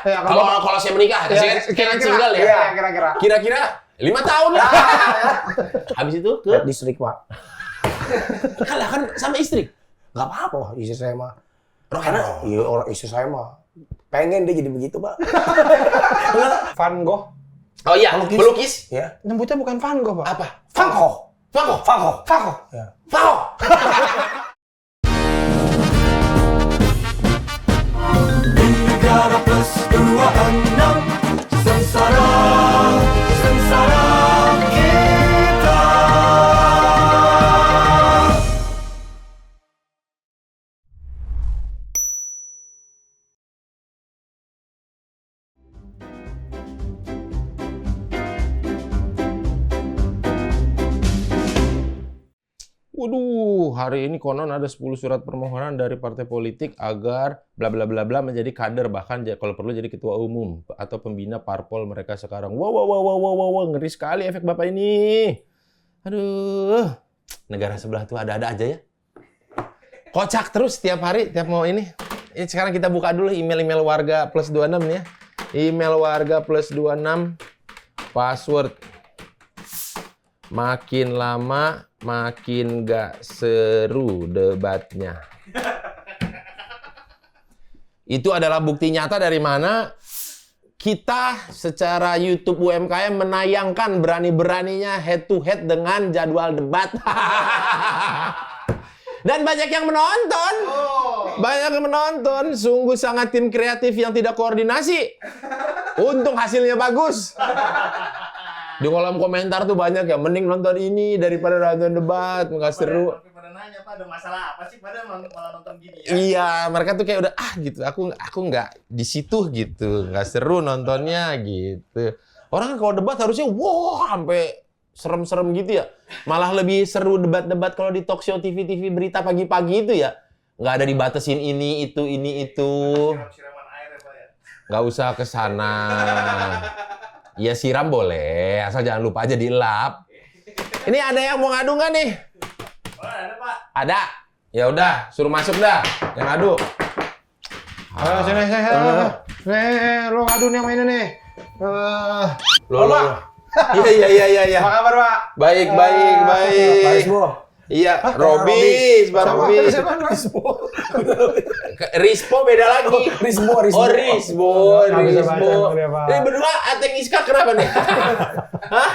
Kalau saya menikah, saya single ya. Iya, kira-kira. Kira-kira 5 tahun lah. Habis itu ke distrik, Pak. kalah kan sama istri. Enggak apa-apa, istri saya mah. Karena Orang istri saya mah pengen dia jadi begitu, Pak. Van Gogh. oh iya, melukis. Ya. Nyebutnya bukan Van Gogh, Pak. Apa? Van Gogh. Ya. Negara Plus 26 Sengsara kita. Waduh, hari ini konon ada 10 surat permohonan dari partai politik agar bla bla bla bla menjadi kader, bahkan kalau perlu jadi ketua umum atau pembina parpol mereka sekarang. Wow, ngeri sekali efek Bapak ini. Aduh, negara sebelah tuh ada-ada aja ya. Kocak terus setiap hari, tiap mau ini. Sekarang kita buka dulu email-email warga plus 26 nih ya. Email warga plus 26, password. Makin lama makin gak seru debatnya. Itu adalah bukti nyata dari mana kita secara YouTube UMKM menayangkan berani-beraninya head to head dengan jadwal debat. Dan banyak yang menonton. Banyak yang menonton. Sungguh sangat tim kreatif yang tidak koordinasi. Untung hasilnya bagus. Di kolom komentar tuh banyak ya, mending nonton ini daripada nonton debat, nggak seru. Pada nanya, Pak, ada masalah apa sih? Pada malah nonton gini ya? Iya, mereka tuh kayak udah gitu. Aku nggak di situ gitu, nggak seru nontonnya gitu. Orang kan kalau debat harusnya sampai serem-serem gitu ya. Malah lebih seru debat-debat kalau di talk show TV-TV berita pagi-pagi itu ya. Nggak ada dibatasin ini itu. Siram-siraman air ya, Pak ya? Nggak usah ke sana. Ya siram boleh, asal jangan lupa aja dilap. Ini ada yang mau ngadu nggak nih? Oh, ada, Pak. Ada. Ya udah, suruh masuk dah. Yang ngadu. Ayo sini. Lo ngadu nih sama ini nih. Lo. Iya. Apa kabar, Pak? Baik. Pak Isbo. Iya, Robis, Pak Robis. Rispo beda lagi. Risbo. Oh, Rispo. Ini berdua Ateng Iska kenapa nih? Hah?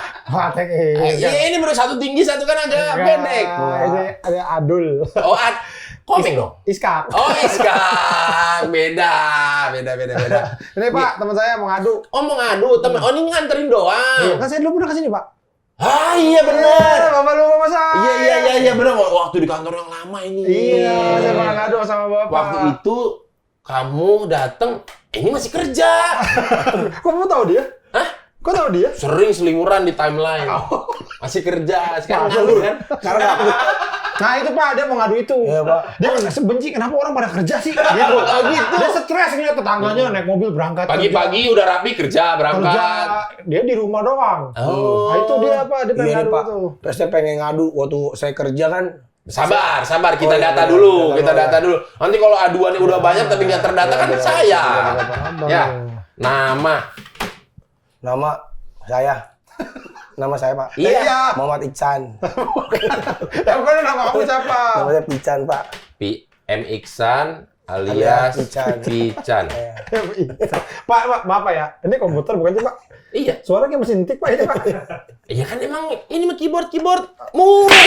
Ateng Iya, ini baru satu tinggi, satu kan agak pendek. Ini ada Adul. Oh, komeng dong. Iskak. Oh, Iska. Beda. Ini Pak, teman saya mau ngadu. Oh, mau ngadu, temen. Oh, ini nganterin doang. Kan saya dulu pernah kesini, Pak. Ah, iya benar. Bapak lupa sama saya. Iya benar. Waktu di kantor yang lama ini. Iya, saya pernah ngadu sama Bapak. Waktu itu kamu datang, ini masih kerja. Kok kamu tahu dia? Hah? Kok tahu dia? Sering selimuran di timeline. Masih kerja. Sekarang nganggur kan? Karena Nah itu Pak, dia mau ngadu itu. Iya, Pak. Dia sebenci kenapa orang pada kerja sih? Gitu. Gitu. Dia stres ngeliat tetangganya naik mobil berangkat. Pagi-pagi udah rapi kerja, berangkat. Kerja. Dia di rumah doang. Oh. Nah itu dia Pak, dia pengen iya nih, ngadu Pak. itu. Terus saya pengen ngadu waktu saya kerja kan. Sabar. Kita Oh, iya, data iya, dulu. iya, Kita iya. data dulu. Nanti kalau aduannya udah banyak tapi nggak terdata kan saya. Ya. Nama saya Pak. Iya. Muhammad Iksan. Ya bukan nama kamu siapa? Nama saya Pican, Pak. M. Iksan alias Pican. Pican. Pak, maaf Pak ya. Ini komputer bukan sih Pak? Iya. Suaranya mesin tik Pak ini Pak. Iya kan emang ini mah keyboard murah.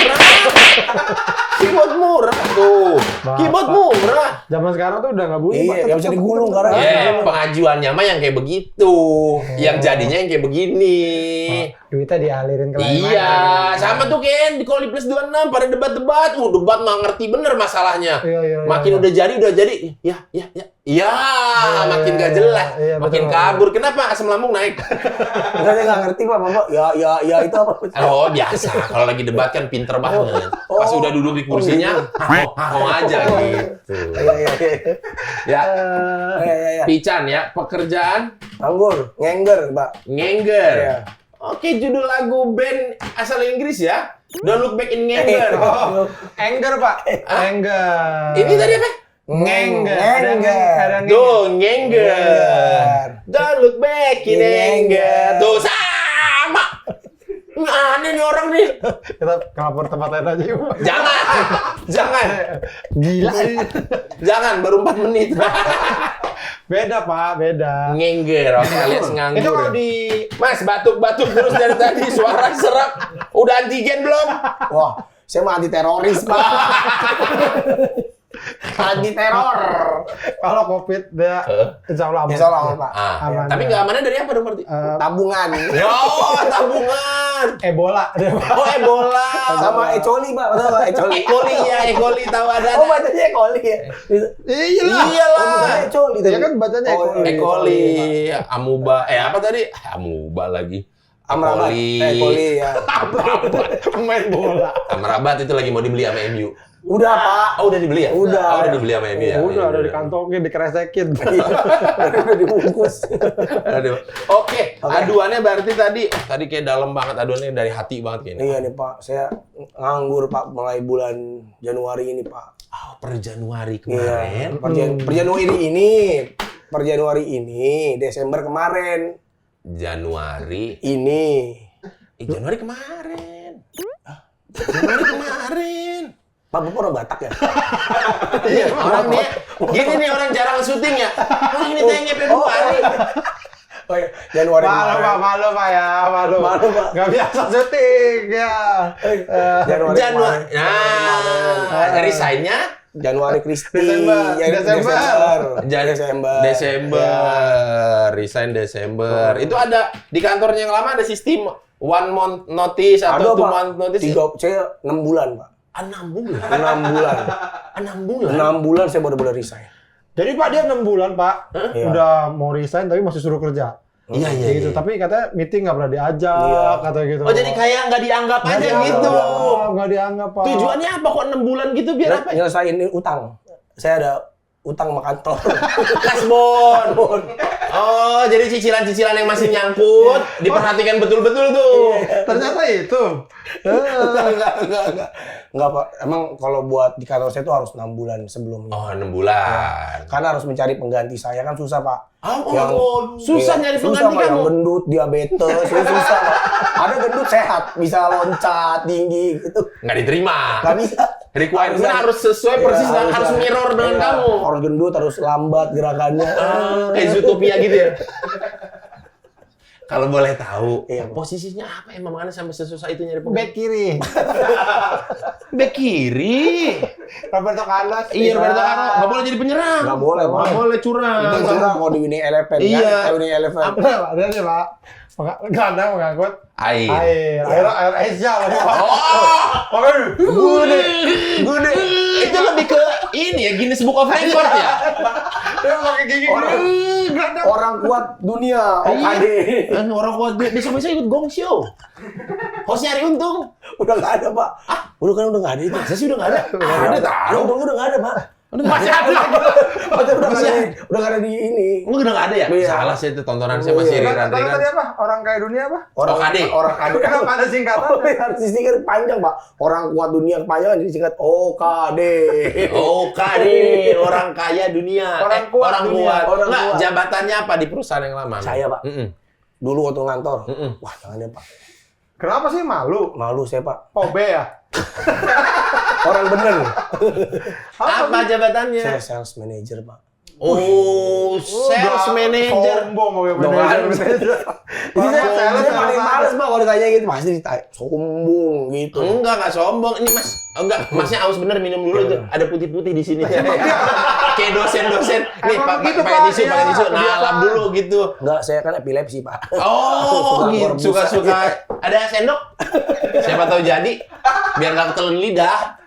Keyboard murah tuh. Keyboard murah. Zaman sekarang tuh udah nggak bunyi Pak. Iya, yang bisa digulung karena. Pengajuannya mah yang kayak begitu. Yang jadinya yang kayak begini. Duitnya dialirin ke lain. Iya, sama tuh Ken di Koli Plus 26 pada debat-debat. Debat nggak ngerti bener masalahnya. Iya. Makin udah jadi. Iya, makin gak jelas. Iya, Makin betul. kabur. Kenapa asam lambung naik? Enggak, saya nggak ngerti Pak. Bapak, ya itu apa? Oh, biasa. Kalau lagi debat kan pinter banget. Pas udah duduk di kursinya, hao aja gitu. Iya. Ya, Pican ya, pekerjaan Anggur, ngenger, Pak. Ngenger. Iya. Oke, judul lagu band asal Inggris ya. Don't Look Back in Ngenger. Engger Pak. Engger. Ini tadi apa? Ngengger. Ngengger. Ada Tuh, Ngenger. look back in anger. Tuh sama. Aneh nih orang nih. Kita ke lapor tempat lain aja yuk. Jangan. Gila ini. Jangan, baru 4 menit. Beda Pak, beda. Ngengger, oke alias nganggur. Itu kalau di Mas, batuk-batuk terus dari tadi, suara serak. Udah antigen belum? Wah, saya mah anti teroris, Pak. Anti teror. kalau COVID dia insya Allah aman. Insya Allah, Pak. Aman, Tapi ya. nggak amannya dari apa dong berarti? Tabungan. Yo, tabungan. Ebola. Oh, Ebola. Sama E. coli, Pak. Betul, Pak? E. coli. E. coli ya, E. coli tahu ada. Oh, bacanya E. coli ya? Iyalah. Oh, bukan E. coli. Ya kan bacanya E. coli. E. coli, amuba, apa tadi? Amuba lagi. Amrabat. E. coli ya. Pemain bola. Amrabat itu lagi mau dibeli sama MU. Udah, Pak. Oh, udah dibeli ya? Udah. Oh, udah dibeli sama MU ya? Udah ada dikantongin, dikeresekin. Udah dibungkus. Aduh. Oke, aduannya berarti tadi kayak dalam banget aduannya dari hati banget kayaknya. Iya nih, Pak. Saya nganggur, Pak, mulai bulan Januari ini, Pak. Oh, per Januari Iya. kemarin. Per Januari ini, Desember kemarin. Januari Januari kemarin. Januari kemarin. Pak, Bapak orang Batak ya? Iya, orang nih, gini nih orang jarang syuting ya. Orang ini tanya Februari. Oh iya, Januari kemarin. Malu Pak ya, malu. Malu, Pak. Gak biasa syuting ya. Januari Januari. kemarin. Nah, dari sign-nya Januari Kristi. Desember. Ya, Desember. Resign Desember. Itu ada di kantornya yang lama ada sistem 1 month notice atau 2 month notice. Saya 6 bulan, Pak. 6 bulan. 6 bulan. 6 bulan. 6 bulan saya baru boleh resign. Jadi Pak dia 6 bulan Pak, Iya. udah mau resign tapi masih suruh kerja. Iya, iya, Gitu. iya. Tapi katanya meeting nggak pernah diajak, Iya. katanya gitu. Oh, jadi kayak nggak dianggap aja gitu. Nggak dianggap Pak. Tujuannya apa kok 6 bulan gitu biar apa? Nyelesain utang. Saya ada utang sama kantor. Kasbon. Oh, jadi cicilan-cicilan yang masih nyangkut diperhatikan betul-betul tuh. Ternyata itu. Enggak, Pak. Emang kalau buat di kantor saya itu harus 6 bulan sebelumnya. Oh, 6 bulan. Karena harus mencari pengganti saya kan susah, Pak. Susah nyari pengganti susah, Pak. Yang kamu. gendut, diabetes, itu susah, Pak. Ada gendut sehat, bisa loncat tinggi gitu. Nggak diterima. Nggak bisa. Requirement harus sesuai persis dan harus mirror dengan kamu. Harus gendut, harus lambat gerakannya. Kayak Zootopia gitu ya. Kalau boleh tahu, Iya, Pak. posisinya apa emang makanya sampai sesusah itu nyari Back pengganti? kiri. Back kiri. Roberto Carlos. Iya, Roberto Carlos. Nggak boleh jadi penyerang. Nggak boleh, Pak. Nggak boleh curang. Itu curang mau di Winning Eleven Iya. kan? Winning Eleven. Apa Pak? Dia nih Pak. Gelandang mengangkut Air. air Asia lagi Pak. Oh, Gude. Itu lebih ke ini ya, Guinness Book of Record ya. Dia pakai gigi gelandang. Orang kuat dunia, OKD. Orang kuat besok-besok ikut Gong Show. Hostnya Ari Untung. Udah nggak ada, Pak. Udah nggak ada itu. Masa sih udah nggak ada? Ada tahu. Udah nggak ada, Pak. Masih ada. Udah nggak ada di ini. Udah nggak ada ya? Iya. Salah sih itu tontonan saya masih Tadi riran-riran. apa? Orang kaya dunia apa? OKD. Orang kade. Kenapa ada singkatan? Oh, harus disingkat panjang, Pak. Orang kuat dunia kepanjangan jadi singkat OKD. OKD, orang kaya dunia. Orang kuat Orang dunia. kuat. Orang Nggak, kuat. jabatannya apa di perusahaan yang lama? Saya, Pak. Dulu waktu ngantor. Wah, jangan deh, Pak. Kenapa sih malu? Malu saya, Pak. OB ya? Orang bener. Apa jabatannya? Saya sales manager, Pak. Oh, sales manager. Sombong OB Dong, manager. Jadi saya Sales paling apa? males, Pak, kalau ditanya gitu. Pasti ditanya, sombong gitu. Enggak sombong. Ini Mas, enggak, Masnya haus bener minum dulu itu. Ada putih-putih di sini. Kayak dosen-dosen. Nih, Emang pakai gitu, pakai Pak. tisu, Iya, pakai tisu. Nah, kebiasaan. lap dulu gitu. Enggak, saya kan epilepsi, Pak. Oh, gitu. Suka Suka-suka. Ada sendok? Siapa tahu jadi. Biar nggak ketelan lidah.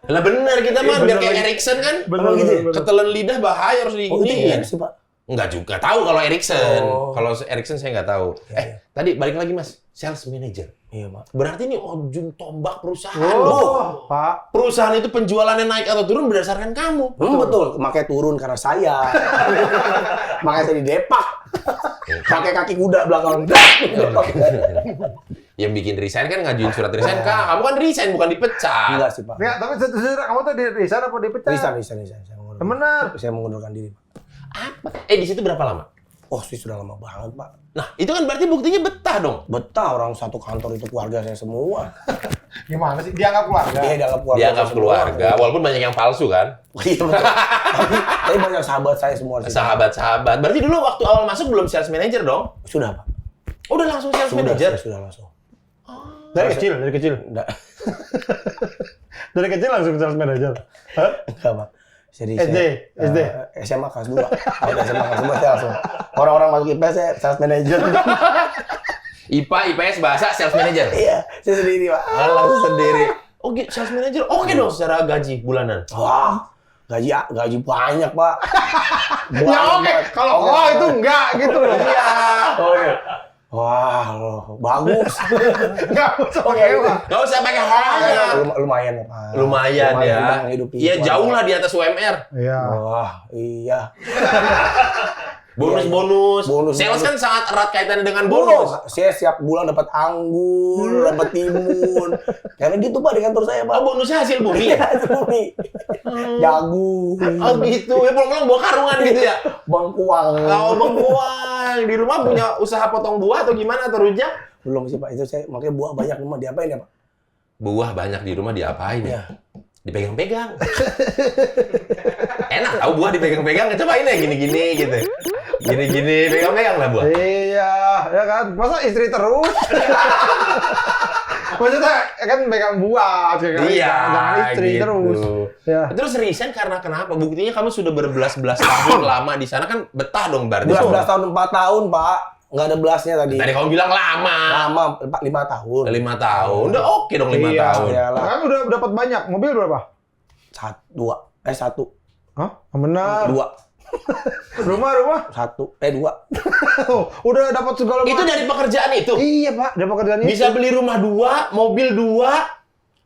Lah bener kita mah, biar kayak Erikson kan. Bener, gitu ya? bener. Ketelan lidah bahaya harus Oh, itu diiniin. sih, Pak. Enggak juga tahu kalau Erikson. Oh. Kalau Erikson saya nggak tahu. Iya. Tadi balik lagi Mas, sales manager. Iya, Pak. Berarti ini ujung tombak perusahaan loh. Oh, Pak. Perusahaan itu penjualannya naik atau turun berdasarkan kamu. Betul, makanya turun karena saya. Makanya saya didepak. Pakai kaki kuda belakang. Yang bikin resign kan ngajuin surat resign. Kak, kamu kan resign bukan dipecat. Enggak sih, Pak. Enggak, tapi sejujurnya kamu tuh di resign apa dipecat? Resign. Saya mengundurkan. Bener. Saya mengundurkan diri, Pak. Apa? Di situ berapa lama? Oh sih sudah lama banget Pak. Nah, itu kan berarti buktinya betah dong. Betah orang satu kantor itu keluarga saya semua. Gimana sih? Dianggap keluarga? Iya dianggap keluarga. Dianggap saya keluarga, semua. walaupun banyak yang palsu kan. Iya betul. tapi banyak sahabat saya semua. di situ. Sahabat-sahabat. Berarti dulu waktu awal masuk belum sales manager dong? Sudah Pak. Udah langsung sales manager? Sudah langsung. Dari kecil. Enggak. Dari kecil langsung sales manager. Hah? Enggak Pak. Jadi SD? SMA kelas 2. Udah SMA kelas 2 saya langsung. Orang-orang masuk IPS saya sales manager. IPA, IPS, bahasa, sales manager? Iya, saya sendiri Pak. Langsung sendiri. Oh, sales manager oke dong secara gaji bulanan? Wah, gaji banyak Pak. Ya oke, kalau itu enggak gitu loh. Iya. Oh iya. Wah, loh, bagus. Enggak usah oke, Pak. Nggak usah pakai hanya. Lumayan ya Pak. Lumayan ya. untuk menghidupi Iya, keluarga. jauh lah di atas UMR. Iya. Wah, iya. Bonus-bonus. Bonus. Sales kan sangat erat kaitannya dengan Bonus. bonus. Saya setiap bulan dapat anggur, dapat timun. Karena gitu Pak di kantor saya Pak. Oh, bonusnya hasil bumi? Iya, bumi. Jagung. Oh gitu, ya pulang-pulang bawa karungan gitu ya? Bangkuang. Oh, bengkuang. Di rumah punya usaha potong buah atau gimana, atau rujak? Belum sih Pak, itu saya makanya buah banyak rumah diapain ya Pak? Buah banyak di rumah diapain ya? Iya. Dipegang-pegang. Enak tahu buah dipegang-pegang, cobain ya gini-gini gitu. Gini-gini, pegang-pegang lah buah. Iya, ya kan? Masa istri terus? Maksudnya kan pegang buah, Iya, jangan istri gitu. terus. Ya. Terus resign karena kenapa? Buktinya kamu sudah berbelas-belas tahun lama di sana, kan betah dong berarti. 12 tahun, 4 tahun Pak. Nggak ada belasnya tadi. Tadi kamu bilang lama. Lama, Pak, 5 tahun. 5 tahun. Udah oke dong 5 Iya. tahun. Iyalah. Kan udah dapat banyak. Mobil berapa? 1. Hah? Benar. 2. Rumah? 1. 2. Oh, udah dapat segala Itu dari pekerjaan itu? Iya, Pak. Dari pekerjaan itu. Bisa beli rumah 2, mobil 2.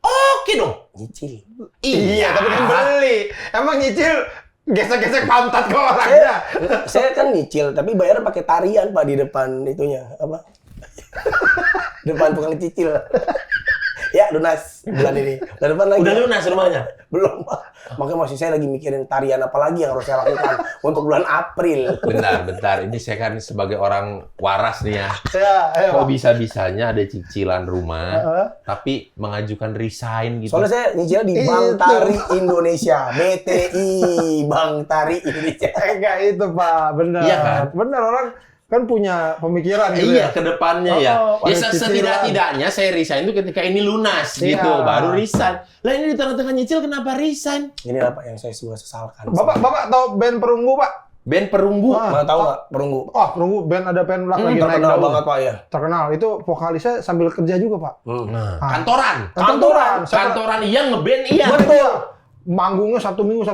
Oke dong. Nyicil. Iya, tapi kan beli. Emang nyicil gesek-gesek pantat ke orangnya. Saya kan nyicil, tapi bayar pakai tarian Pak di depan itunya. Apa? Depan tukang cicil. Ya, lunas bulan ini. Bulan depan lagi. Udah lunas rumahnya? Belum, Pak. Makanya masih saya lagi mikirin tarian apa lagi yang harus saya lakukan untuk bulan April. Bentar. Ini saya kan sebagai orang waras nih ya. Ya, ayo, Kok Pak. bisa-bisanya ada cicilan rumah, tapi mengajukan resign gitu? Soalnya saya nyicil di Bank Tari Indonesia, BTI, Bank Tari Indonesia. Enggak itu, Pak. Benar. Iya kan? Benar, orang kan punya pemikiran gitu Iya, ya. ke depannya ya. Oh, Ya ada cicilan. setidak-tidaknya saya resign itu ketika ini lunas Iya. gitu, baru resign. Lah ini di tengah-tengah nyicil kenapa resign? Inilah Pak yang saya sudah sesalkan. Bapak tahu band Perunggu, Pak? Band Perunggu. Mana tahu nggak Perunggu? Oh, Perunggu band ada band lagi naik Terkenal daun. banget Pak ya. Terkenal. Itu vokalisnya sambil kerja juga, Pak. Nah, Ah. kantoran. Kantoran. Kantoran iya, ngeband iya. Betul. Manggungnya satu minggu.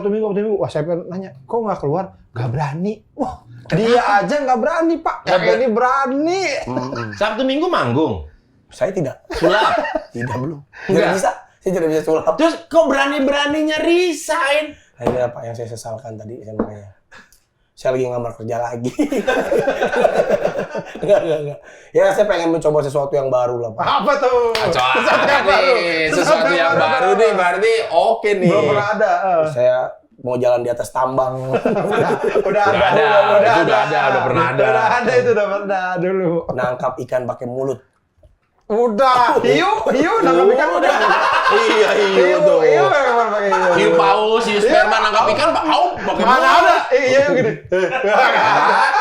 Wah, saya pengen nanya, kok nggak keluar? Nggak berani. Wah, dia aja nggak berani, Pak. Kayak ini berani. Sabtu Minggu manggung. Saya tidak. Sulap. Tidak belum. Enggak. Tidak bisa. Saya tidak bisa sulap. Terus kok berani-beraninya resign? Nah, ini apa yang saya sesalkan tadi saya makanya. Saya lagi ngelamar kerja lagi. Enggak. Ya saya pengen mencoba sesuatu yang baru lah Pak. Apa tuh? Sesuatu yang baru nih, berarti oke nih. Belum pernah ada. Saya mau jalan di atas tambang. Udah ada, itu udah pernah ada. Itu udah pernah dulu. Nangkap ikan pakai mulut. Udah. Hiu nangkap ikan udah. Iya tuh. Hiu memang pakai hiu. Hiu paus, hiu sperma nangkap ikan, pakai Mana mulut. ada? Iya gini.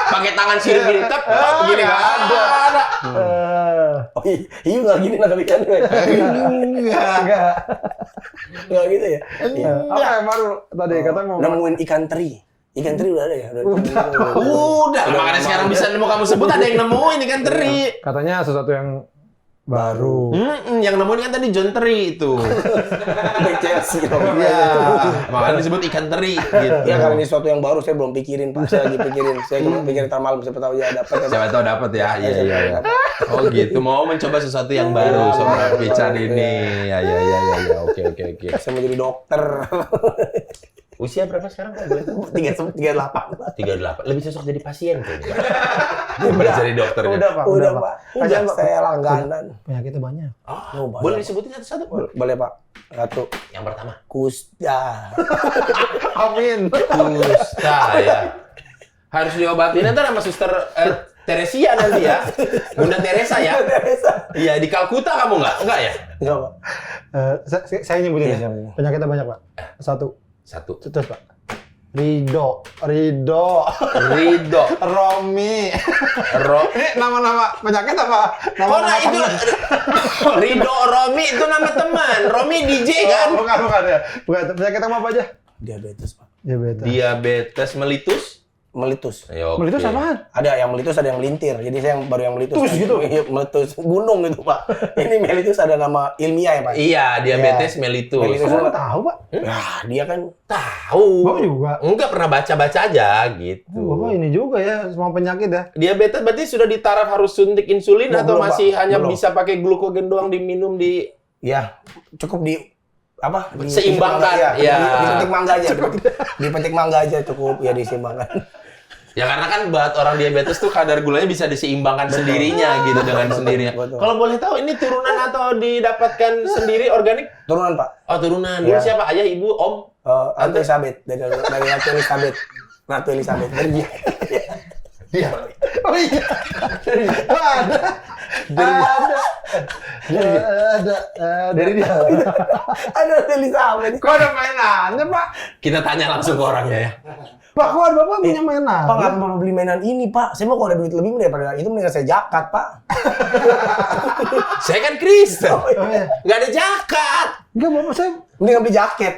Pakai tangan sirip tep, begini nggak ada. Oh, hiu nggak gini nangkap ikan. Enggak. Nggak gitu ya. Iya. Apa yang baru tadi kata mau Nemuin ikan teri. Ikan teri udah ada ya? Udah, makanya sekarang bisa nemu kamu sebut ada yang nemuin ikan teri. katanya sesuatu yang baru. Yang nemuin kan tadi John Teri itu. Back Chelsea dong. Iya, makanya disebut ikan teri gitu. Ya kalau ini sesuatu yang baru saya belum pikirin Pak. Saya lagi pikirin. Saya cuma pikirin ntar malam siapa tahu ya dapat. Siapa tahu dapat ya. Iya. Oh gitu, mau mencoba sesuatu yang baru seorang Pican ini. Ya. Oke. Saya mau jadi dokter. Usia berapa sekarang kalau boleh tahu? 38 Pak. 38. Lebih cocok jadi pasien kayaknya. Daripada jadi dokternya. Udah, Pak. Udah Pak. Aja, Udah Pak. saya langganan. Penyakitnya banyak. Oh, banyak. Boleh disebutin satu-satu? Boleh Pak. Satu. Yang pertama. Kusta. Amin. Kusta ya. Harus diobatin nanti sama suster Teresia nanti ya. Bunda Teresa ya. Iya, di Kalkuta kamu nggak? Enggak ya? Enggak, Pak. Saya nyebutin Iya, ya. iya. Penyakitnya banyak, Pak. Satu. Terus, Pak. Rido. Romi. Ini nama-nama penyakit apa? Oh, nah itu Rido Romi itu nama teman. Romi DJ kan? Bukan ya. Bukan. Penyakit apa aja? Diabetes, Pak. Diabetes melitus. Meletus. Ya, oke. Meletus apaan? Ada yang meletus, ada yang melintir. Jadi saya baru yang meletus. Tus gitu? Iya, meletus. Gunung itu, Pak. Ini meletus ada nama ilmiah ya, Pak? Iya, diabetes mellitus. Mellitus. Saya nggak tahu, Pak. Nah, dia kan Tahu. Bapak juga. Enggak pernah baca-baca aja gitu. Bapak ini juga ya, semua penyakit ya. Diabetes berarti sudah di taraf harus suntik insulin Belum, atau Pak. masih hanya Belum. bisa pakai glukogen doang diminum di ya cukup di apa? Seimbangkan, ya. ya. Dipetik mangga aja. Dipetik mangga aja cukup ya diseimbangkan. Ya karena kan buat orang diabetes tuh kadar gulanya bisa diseimbangkan sendirinya gitu dengan sendirinya. Betul. Kalau boleh tahu ini turunan atau didapatkan sendiri organik? Turunan, Pak. Oh turunan. Dulu Iya. siapa? Ayah, ibu, om? Ratu Elizabeth dari Ratu Elizabeth. Ratu Elizabeth dari dia. Dia. Oh iya. Ada. Dari dia. Ada Ratu Elizabeth. Kok ada mainannya, Pak? Kita tanya langsung ke orangnya ya. Pak, kok ada Bapak punya mainan? Pak, nggak mau beli mainan ini, Pak. Saya mau kalau ada duit lebih daripada itu mendingan saya zakat, Pak. Saya kan Kristen. Oh iya. Nggak ada jakat. Enggak, Bapak saya Mendingan beli jaket.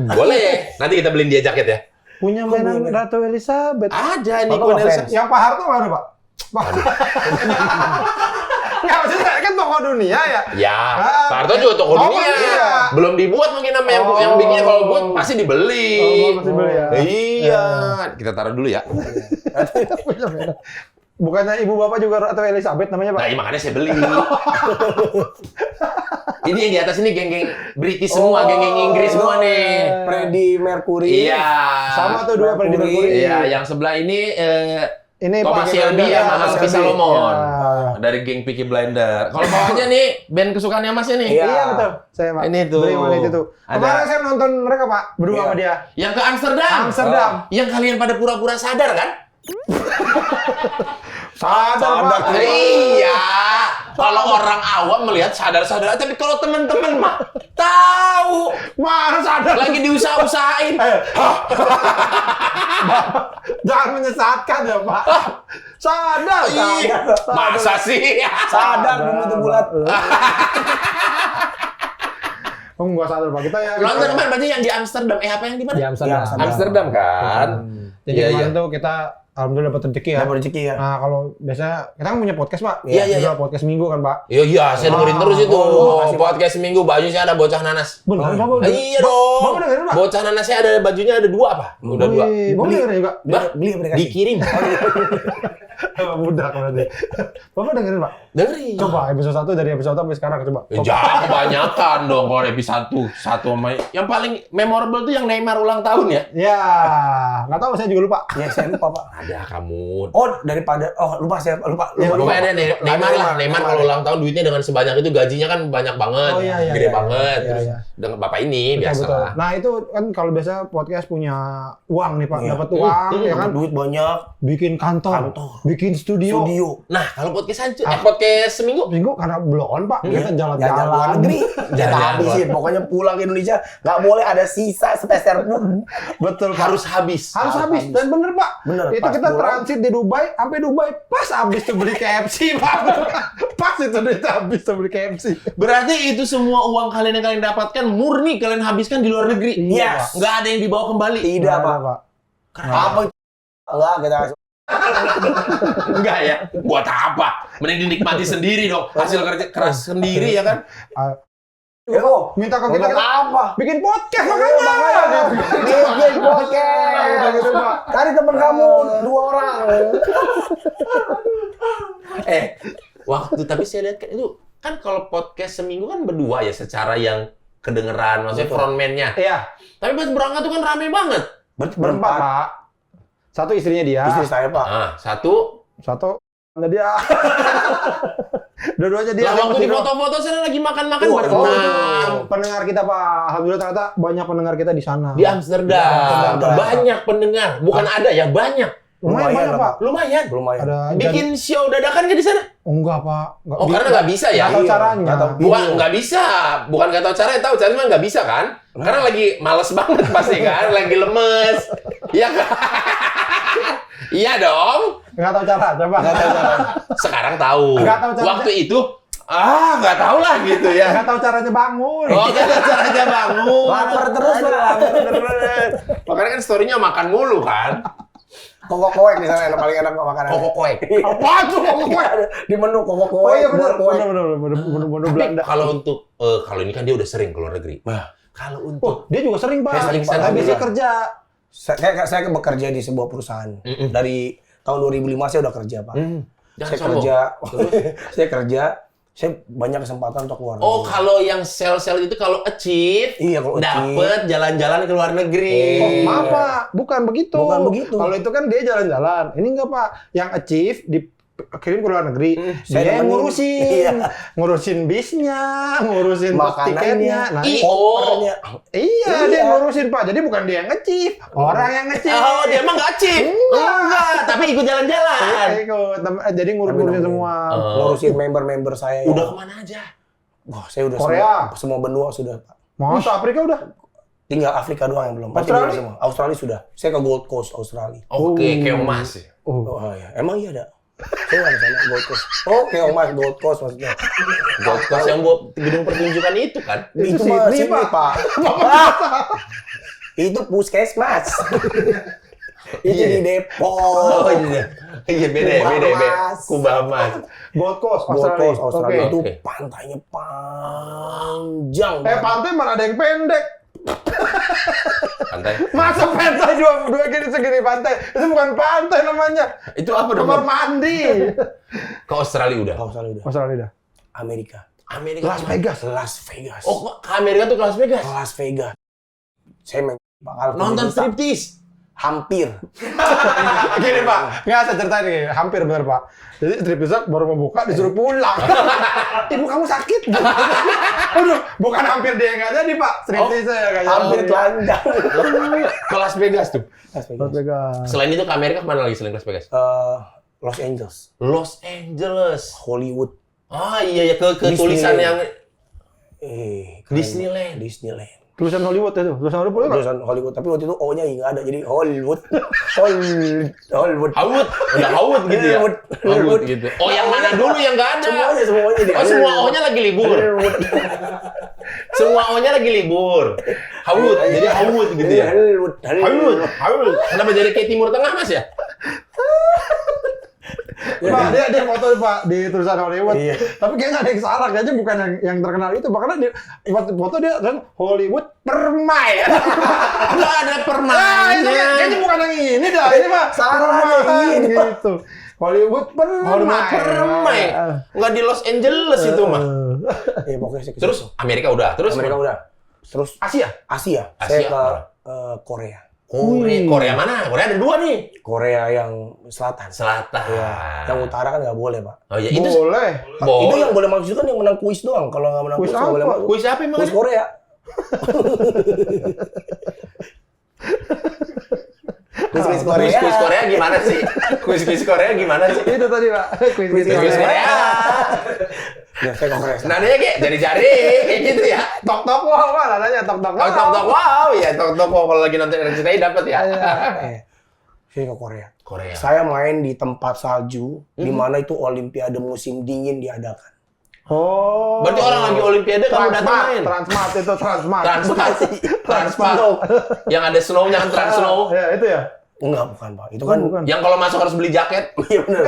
Boleh. Nanti kita beliin dia jaket ya. punya mainan Ratu Elizabeth. Ada nih Bapak Nelson. ngefans. Yang Pak Harto nggak ada, Pak? Pak. Nggak, maksudnya kan toko dunia ya. Ya, Pak Harto juga toko Oh, dunia. iya. Belum dibuat mungkin sama yang bikinnya. Kalau buat pasti dibeli. Oh, pasti beli ya. Iya. Kita taruh dulu ya. Punya mainan. Bukannya ibu bapak juga Ratu Elizabeth namanya, Pak? Nah, makanya saya beli. Ini yang di atas ini geng-geng British semua, geng-geng Inggris semua nih. Freddie Mercury. Iya. Sama tuh dua Freddie Mercury. Iya, yang sebelah ini Ini Thomas Peaky Shelby Blinders, sama Thomas Sophie Shelby. Salomon. Ya. Dari geng Peaky Blinder. Kalau bawahnya nih band kesukaannya Masnya nih. Iya. Iya betul. Saya Pak. Ini tuh. Beli One itu tuh. Ada. Kemarin saya nonton mereka Pak, berdua Iya. sama dia. Yang ke Amsterdam. Amsterdam. Yang kalian pada pura-pura sadar kan? Sadar Pak. Iya. Kalau orang awam melihat sadar-sadar, tapi kalau teman-teman mah tahu Mana sadar? lagi diusaha-usahain. Jangan menyesatkan ya Pak. Sadar. Iya. Masa sih? Sadar bumi itu bulat. Oh, enggak sadar Pak. Kita ya. Nonton kemarin berarti yang di Amsterdam. Apa yang di mana? Di Amsterdam. Amsterdam. Amsterdam kan? Jadi Iya, kemarin iya. tuh kita alhamdulillah dapat rezeki ya. Dapat rezeki ya. Nah, kalau biasanya kita kan punya podcast, Pak. Iya, iya, Juga podcast minggu kan, Pak. Iya, iya, saya dengerin terus itu. makasih, Pak. Podcast seminggu bajunya ada bocah nanas. Benar, Bapak. Iya dong. Bapak dengerin, Pak? Bocah nanasnya ada bajunya ada 2 apa? Udah 2. Bapak dengerin juga. Beli apa dikasih? Dikirim. Budak berarti. Bapak dengerin, Pak? Dengerin. Coba episode 1 dari episode 1 sampai sekarang coba. Jangan kebanyakan dong kalau episode 1 sama yang paling memorable tuh yang Neymar ulang tahun ya. Ya, nggak tahu saya juga lupa. Ya saya lupa, Pak. Ada kamu. Oh, daripada lupa saya lupa. Ya, Pokoknya ada Neymar lah. Neymar. Neymar kalau ulang tahun duitnya dengan sebanyak itu gajinya kan banyak banget. Oh, iya, iya, Gede iya, banget. iya, Terus iya. dengan bapak ini Betul, biasa betul. lah. Nah, itu kan kalau biasa podcast punya uang nih, Pak. Iya. Dapat uang ya kan. Duit banyak. Bikin kantor, bikin studio. Nah, kalau podcast podcast seminggu Minggu karena belum on, Pak. Kita Jalan jalan-jalan luar negeri. Jalan Jangan luar. habisin. Pokoknya pulang ke Indonesia nggak boleh ada sisa sepeser pun. Betul, Pak. harus habis. Harus habis. Dan bener, Pak. Bener, Itu pas kita pulang. transit di Dubai, sampai Dubai pas habis tuh beli KFC, Pak. Pas itu duit habis tuh beli KFC. Berarti itu semua uang kalian yang kalian dapatkan murni kalian habiskan di luar negeri. Iya. Nggak ada yang dibawa kembali. Tidak, Nggak Pak. ada, Pak. Apa itu? Enggak, kita Enggak ya. Buat apa? Mending dinikmati sendiri dong. Hasil kerja keras sendiri ya kan? Minta ke kita, Untuk apa? bikin podcast Oh, makanya. makanya. Bikin podcast. Udah gitu, Pak. Cari temen kamu 2 orang. Waktu tapi saya lihat kan itu kan kalau podcast seminggu kan berdua ya secara yang kedengeran maksudnya Betul. frontman-nya. Iya, Tapi pas berangkat tuh kan rame banget. berempat, Pak. Satu istrinya dia, Istri saya, Pak. Nah, satu satu ada dia. Dua-duanya dia. lah waktu di Masih foto-foto sana lagi makan-makan Oh, berenam Oh, pendengar kita, Pak. Alhamdulillah ternyata banyak pendengar kita di sana. di Amsterdam. Amsterdam. Banyak pendengar, bukan ada ya banyak. Lumayan banyak, Pak. Lumayan. Lumayan. Ada Bikin show dadakan nggak di sana? enggak, Pak. Enggak. Oh, karena nggak bisa ya? Nggak tahu Iya, caranya. nggak tahu. Bukan nggak bisa, bukan nggak tahu caranya, tahu caranya nggak bisa kan? Karena lagi males banget pasti kan, lagi lemes, iya kan? Iya dong. Nggak tahu cara, coba. Nggak tahu cara. Sekarang tahu. Nggak tahu caranya. Waktu itu, nggak tahu lah gitu ya. Nggak tahu caranya bangun. Oh, nggak tahu caranya bangun. Lapar terus, Pak. Makanya kan story-nya makan mulu kan? Kokok koek di sana yang paling enak makanan. Kokok koek. Apaan tuh kokok koek? Di menu kokok koek. Oh iya benar, buah koek. benar Tapi Belanda. kalau untuk, kalau ini kan dia udah sering keluar negeri. Nah. Kalau Oh, untuk dia juga sering, Pak. Dia sering, Pak. Tapi dia kerja. Saya bekerja di sebuah perusahaan. Dari tahun 2005 saya udah kerja, Pak. jangan Saya sombong. kerja, saya banyak kesempatan untuk keluar Oh, negeri. kalau yang sel-sel itu kalau achieve, Iya, kalau dapet jalan-jalan ke luar negeri. Oh, maaf, Pak. Bukan begitu. Bukan begitu. Kalau itu kan dia jalan-jalan. Ini enggak, Pak. Yang achieve dikirim ke luar negeri. Saya Dia yang nemenin. ngurusin. Iya. Ngurusin bisnya, ngurusin Makanannya. tiketnya. Nah, Kopernya. iya, dia yang ngurusin, Pak. Jadi bukan dia yang nge-chief. Orang yang nge-chief. Oh, dia emang nggak achieve? Enggak, tapi ikut jalan-jalan. Ikut. Jadi ngurusin semua. Ngurusin member-member saya. Udah kemana aja? Wah, saya udah Korea. semua benua sudah, Pak. Masa Afrika udah? Tinggal Afrika doang yang belum. Pasti Australia? belum semua. Australia sudah. Saya ke Gold Coast, Australia. Oke, keong mas. Oh iya, emang iya ada. Saya nggak sana Gold Coast. Oh, Keongmas Gold Coast maksudnya. Gold Coast yang buat gedung pertunjukan itu kan? Itu Sydney, mah Sydney, Pak. Pak. Itu puskesmas. Itu di Depok. iya. Iya, beda. Kubamas. Kubamas. Gold Coast, Gold Australia. Coast, Australia. Oke. Itu Oke. pantainya panjang. Pantai mana ada yang pendek? Pantai. Masa pantai dua gini segini pantai? Itu bukan pantai namanya. Itu apa dong? Kamar mandi. Ke Australia udah. Australia udah. Australia dah. Amerika. Amerika. Las Vegas. Las Vegas. Oh, kok ke Amerika tuh ke Las Vegas? Las Vegas. Saya bakal Nonton juta. striptease. Hampir. Gini Pak, nggak saya ceritain nih, hampir bener Pak. Jadi striptease baru mau buka disuruh pulang. Ibu kamu sakit? Aduh, bukan hampir dia nggak jadi Pak, striptease nggak jadi. Hampir telanjang. Ke Las Vegas tuh. Las Vegas. Las Vegas. Selain itu ke Amerika kemana lagi selain Las Vegas? Los Angeles. Los Angeles. Hollywood. Ah iya ya ke Disney. tulisan yang Keren. Disneyland. Disneyland. Tulisan Hollywood itu, tulisan Hollywood nggak? Tulisan Hollywood, tapi waktu itu O-nya nggak ada, jadi Hollywood. Hollywood. Howard, udah Howard gitu ya? Hollywood. Howard gitu. Oh yang mana dulu yang nggak ada? Semuanya deh. Oh semua O-nya lagi libur. Semua O-nya lagi libur. Howard, jadi Howard gitu ya? Howard. Kenapa jadi kayak Timur Tengah Mas ya? Pak, dia foto Pak di tulisan Hollywood. Iya. Tapi kayaknya ada yang salah, kayaknya bukan yang terkenal itu. Bahkan dia foto dia kan Hollywood Permai. Nggak ada Nah, itu permainan. kayaknya bukan yang ini dah. Ini mah Salah Permai ini, Pak. gitu. Hollywood Permai. Hollywood Permai. Nggak di Los Angeles itu mah. Ya pokoknya saya ke Terus situ. Amerika udah. Terus Amerika udah. Terus Asia. Asia. Asia, Saya ke mana? Korea. Korea mana? Korea ada dua nih. Korea yang selatan. Selatan. Iya. Yang utara kan nggak boleh, Pak. Oh ya itu. Boleh. Itu yang boleh masuk kan yang menang kuis doang. Kalau nggak menang Kuis kuis nggak boleh apa? masuk. Kuis apa emang? Kuis Korea. Kuis Korea. Kuis Korea gimana sih? Kuis Korea gimana sih? Itu tadi Pak. Kuis Kuis Korea. Ya, saya ke Korea. Nadanya kayak jari-jari kayak gitu ya. Tok-tok wow, Pak, nadanya tok-tok wow. Oh, tok-tok wow ya, tok-tok wow kalau lagi nonton RCTI dapat ya. Saya ke Korea. Korea. Saya main di tempat salju, di mana itu Olimpiade musim dingin diadakan. Oh. Berarti orang lagi Olimpiade kamu datang main. Transmart itu Transmart. Transmart. Yang ada snow-nya kan Trans Snow. Ya, itu ya. Enggak, bukan, Pak. Itu kan bukan. Yang kalau masuk harus beli jaket Iya benar.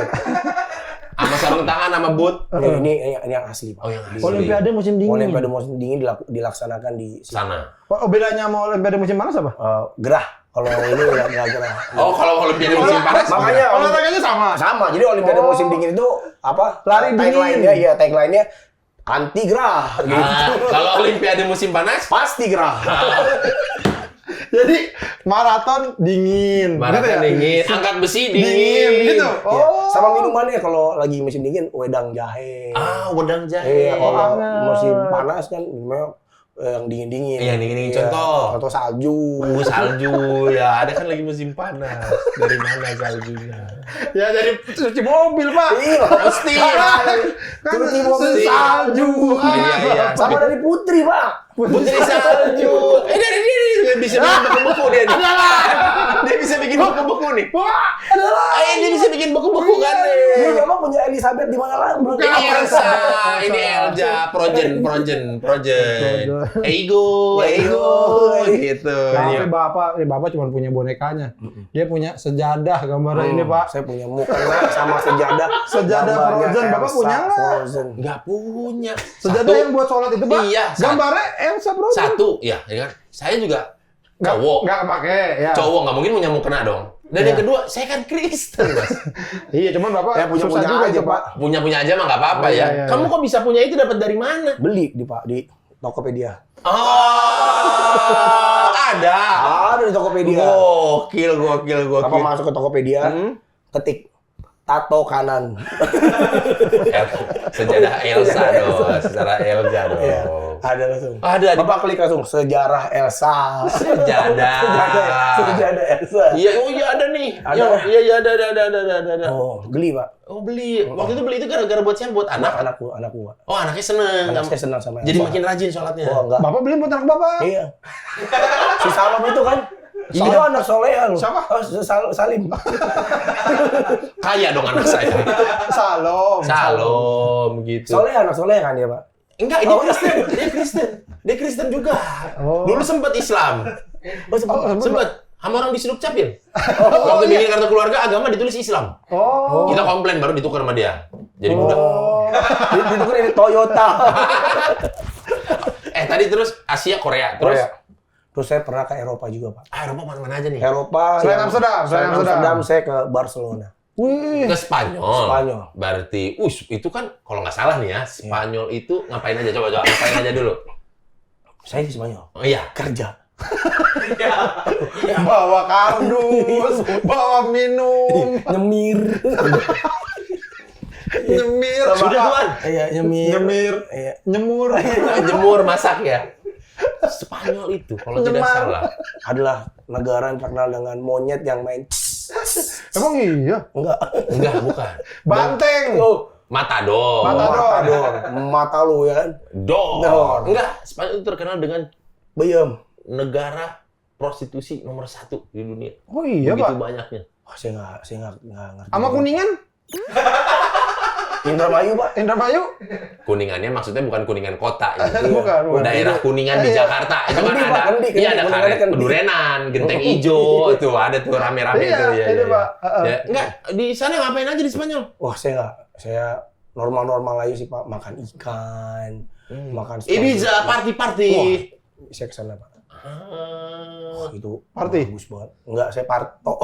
sama sarung tangan sama boot. Ini yang asli, Pak. Oh, yang asli. Olimpiade musim dingin. Olimpiade musim dingin dilaksanakan di Sana. Oh, bedanya sama Olimpiade musim panas apa? gerah. Kalau ini nggak gerah. Oh, kalau Olimpiade musim panas. Makanya olahraganya sama. sama. Jadi Olimpiade musim dingin itu apa? Lari tagline-nya, dingin. iya tagline-nya anti gerah. Gitu. Kalau Olimpiade musim panas, Pasti gerah. Jadi maraton dingin. maraton gitu ya? dingin, angkat besi dingin. Dingin gitu. Ya. Oh. Sama minumannya kalau lagi musim dingin wedang jahe. Ah, wedang jahe. Iya, kalau hangat. musim panas kan minumnya yang dingin-dingin. Iya, dingin-dingin. Iya. Contoh. Atau salju. Salju ya, ada kan lagi musim panas. Dari mana saljunya? Ya jadi cuci mobil, Pak. Iya, Pasti. Kan cuci mobil salju. Iya. sama dari Putri, Pak. Putri salju. Dia bisa bikin beku-beku dia nih. Dia bisa bikin beku-beku nih. Dia bisa bikin beku-beku kan Dia nih. memang punya Elizabeth di mana lagi? Ini Elsa, ini Elja, Projen. Ego gitu. Tapi bapak cuma punya bonekanya. Dia punya sejadah gambarnya ini, Pak. Saya punya mukena sama sejadah. Sejadah Gambarnya Frozen, Bapak Elsa punya nggak? Frozen. Nggak punya. Sejadah yang buat sholat itu, Pak. Iya, Gambarnya Elsa Frozen. Satu, ya kan. Saya juga cowok. Nggak pakai, ya. Cowok nggak mungkin punya mukena dong. Dan yang kedua, saya kan Kristen, Mas. Iya, cuman Bapak Ya, punya susah juga aja, itu, Pak. Punya aja mah nggak apa-apa Oh, ya. iya. Kamu kok bisa punya itu dapat dari mana? Beli di Tokopedia. Oh, ada. Ada di Tokopedia. Gokil. Apa masuk ke Tokopedia? Ketik tato kanan. Sejarah Elsa dong, sejarah Elsa dong. Iya, ada langsung. Ada. Bapak klik langsung sejarah Elsa. Sejadah. Sejadah Elsa. Iya, oh iya ada nih. Ada. Iya ada. Oh, beli, Pak. Oh beli. Waktu itu beli itu gara-gara buat siapa? Buat anak. Anakku, Pak. Oh anaknya seneng. Anak saya senang sama Jadi Elsa. makin rajin sholatnya. Oh, enggak. Bapak beli buat anak Bapak. Iya. Si Salam itu kan. Itu anak soleha loh. Siapa? Oh, Salim. Kaya dong anak saya. Salom gitu. Anak soleha kan dia, Pak? Enggak, ini Kristen. Dia Kristen juga. Dulu sempat Islam. Oh, Sempat. Sama orang disuruh capil. Waktu bikin kartu keluarga agama ditulis Islam. Oh. Kita komplain baru ditukar sama dia. Jadi budak. Itu kan ini Toyota. Tadi terus Asia, Korea. Terus Terus saya pernah ke Eropa juga, Pak. Eropa mana-mana aja nih. Eropa. Selain yang- Amsterdam, Selain Amsterdam, saya ke Barcelona. Wih. Ke Spanyol. Spanyol. Berarti, itu kan kalau nggak salah nih ya, Spanyol itu ngapain aja? Coba, ngapain aja dulu. Saya di Spanyol. Oh iya. Kerja. Bawa kardus, bawa minum, Nyemir. nyemir. Sudah tuan. Iya, nyemir. Iya. Nyemur. Jemur, masak ya. Spanyol itu kalau tidak Nyemar. salah. Adalah negara yang terkenal dengan monyet yang main. Emang iya? Enggak, bukan. Banteng. Oh, Matador. Matador. Mata lu ya kan. Dor. Enggak, Spanyol itu terkenal dengan Bayam. negara prostitusi nomor 1 di dunia. Oh iya, Begitu Pak. banyaknya. Wah, saya nggak ngerti. Sama Kuningan? Indramayu, Pak. Indramayu? Kuningannya maksudnya bukan Kuningan kota ya. Bukan. Daerah Kuningan di Jakarta itu kan Kendi, Pak, ada. Kendi. Iya ada Kuningannya karet Kendi. Pedurenan, Genteng Ijo itu ada tuh rame-rame Iya, itu ya. itu, Pak. Ya, enggak, di sana ngapain aja di Spanyol? Wah, saya nggak. Saya normal-normal aja sih, Pak. Makan ikan, makan Ibiza, party-party. Wah, saya kesana, Pak. Ah, Itu Party? bagus banget. Enggak, saya parto.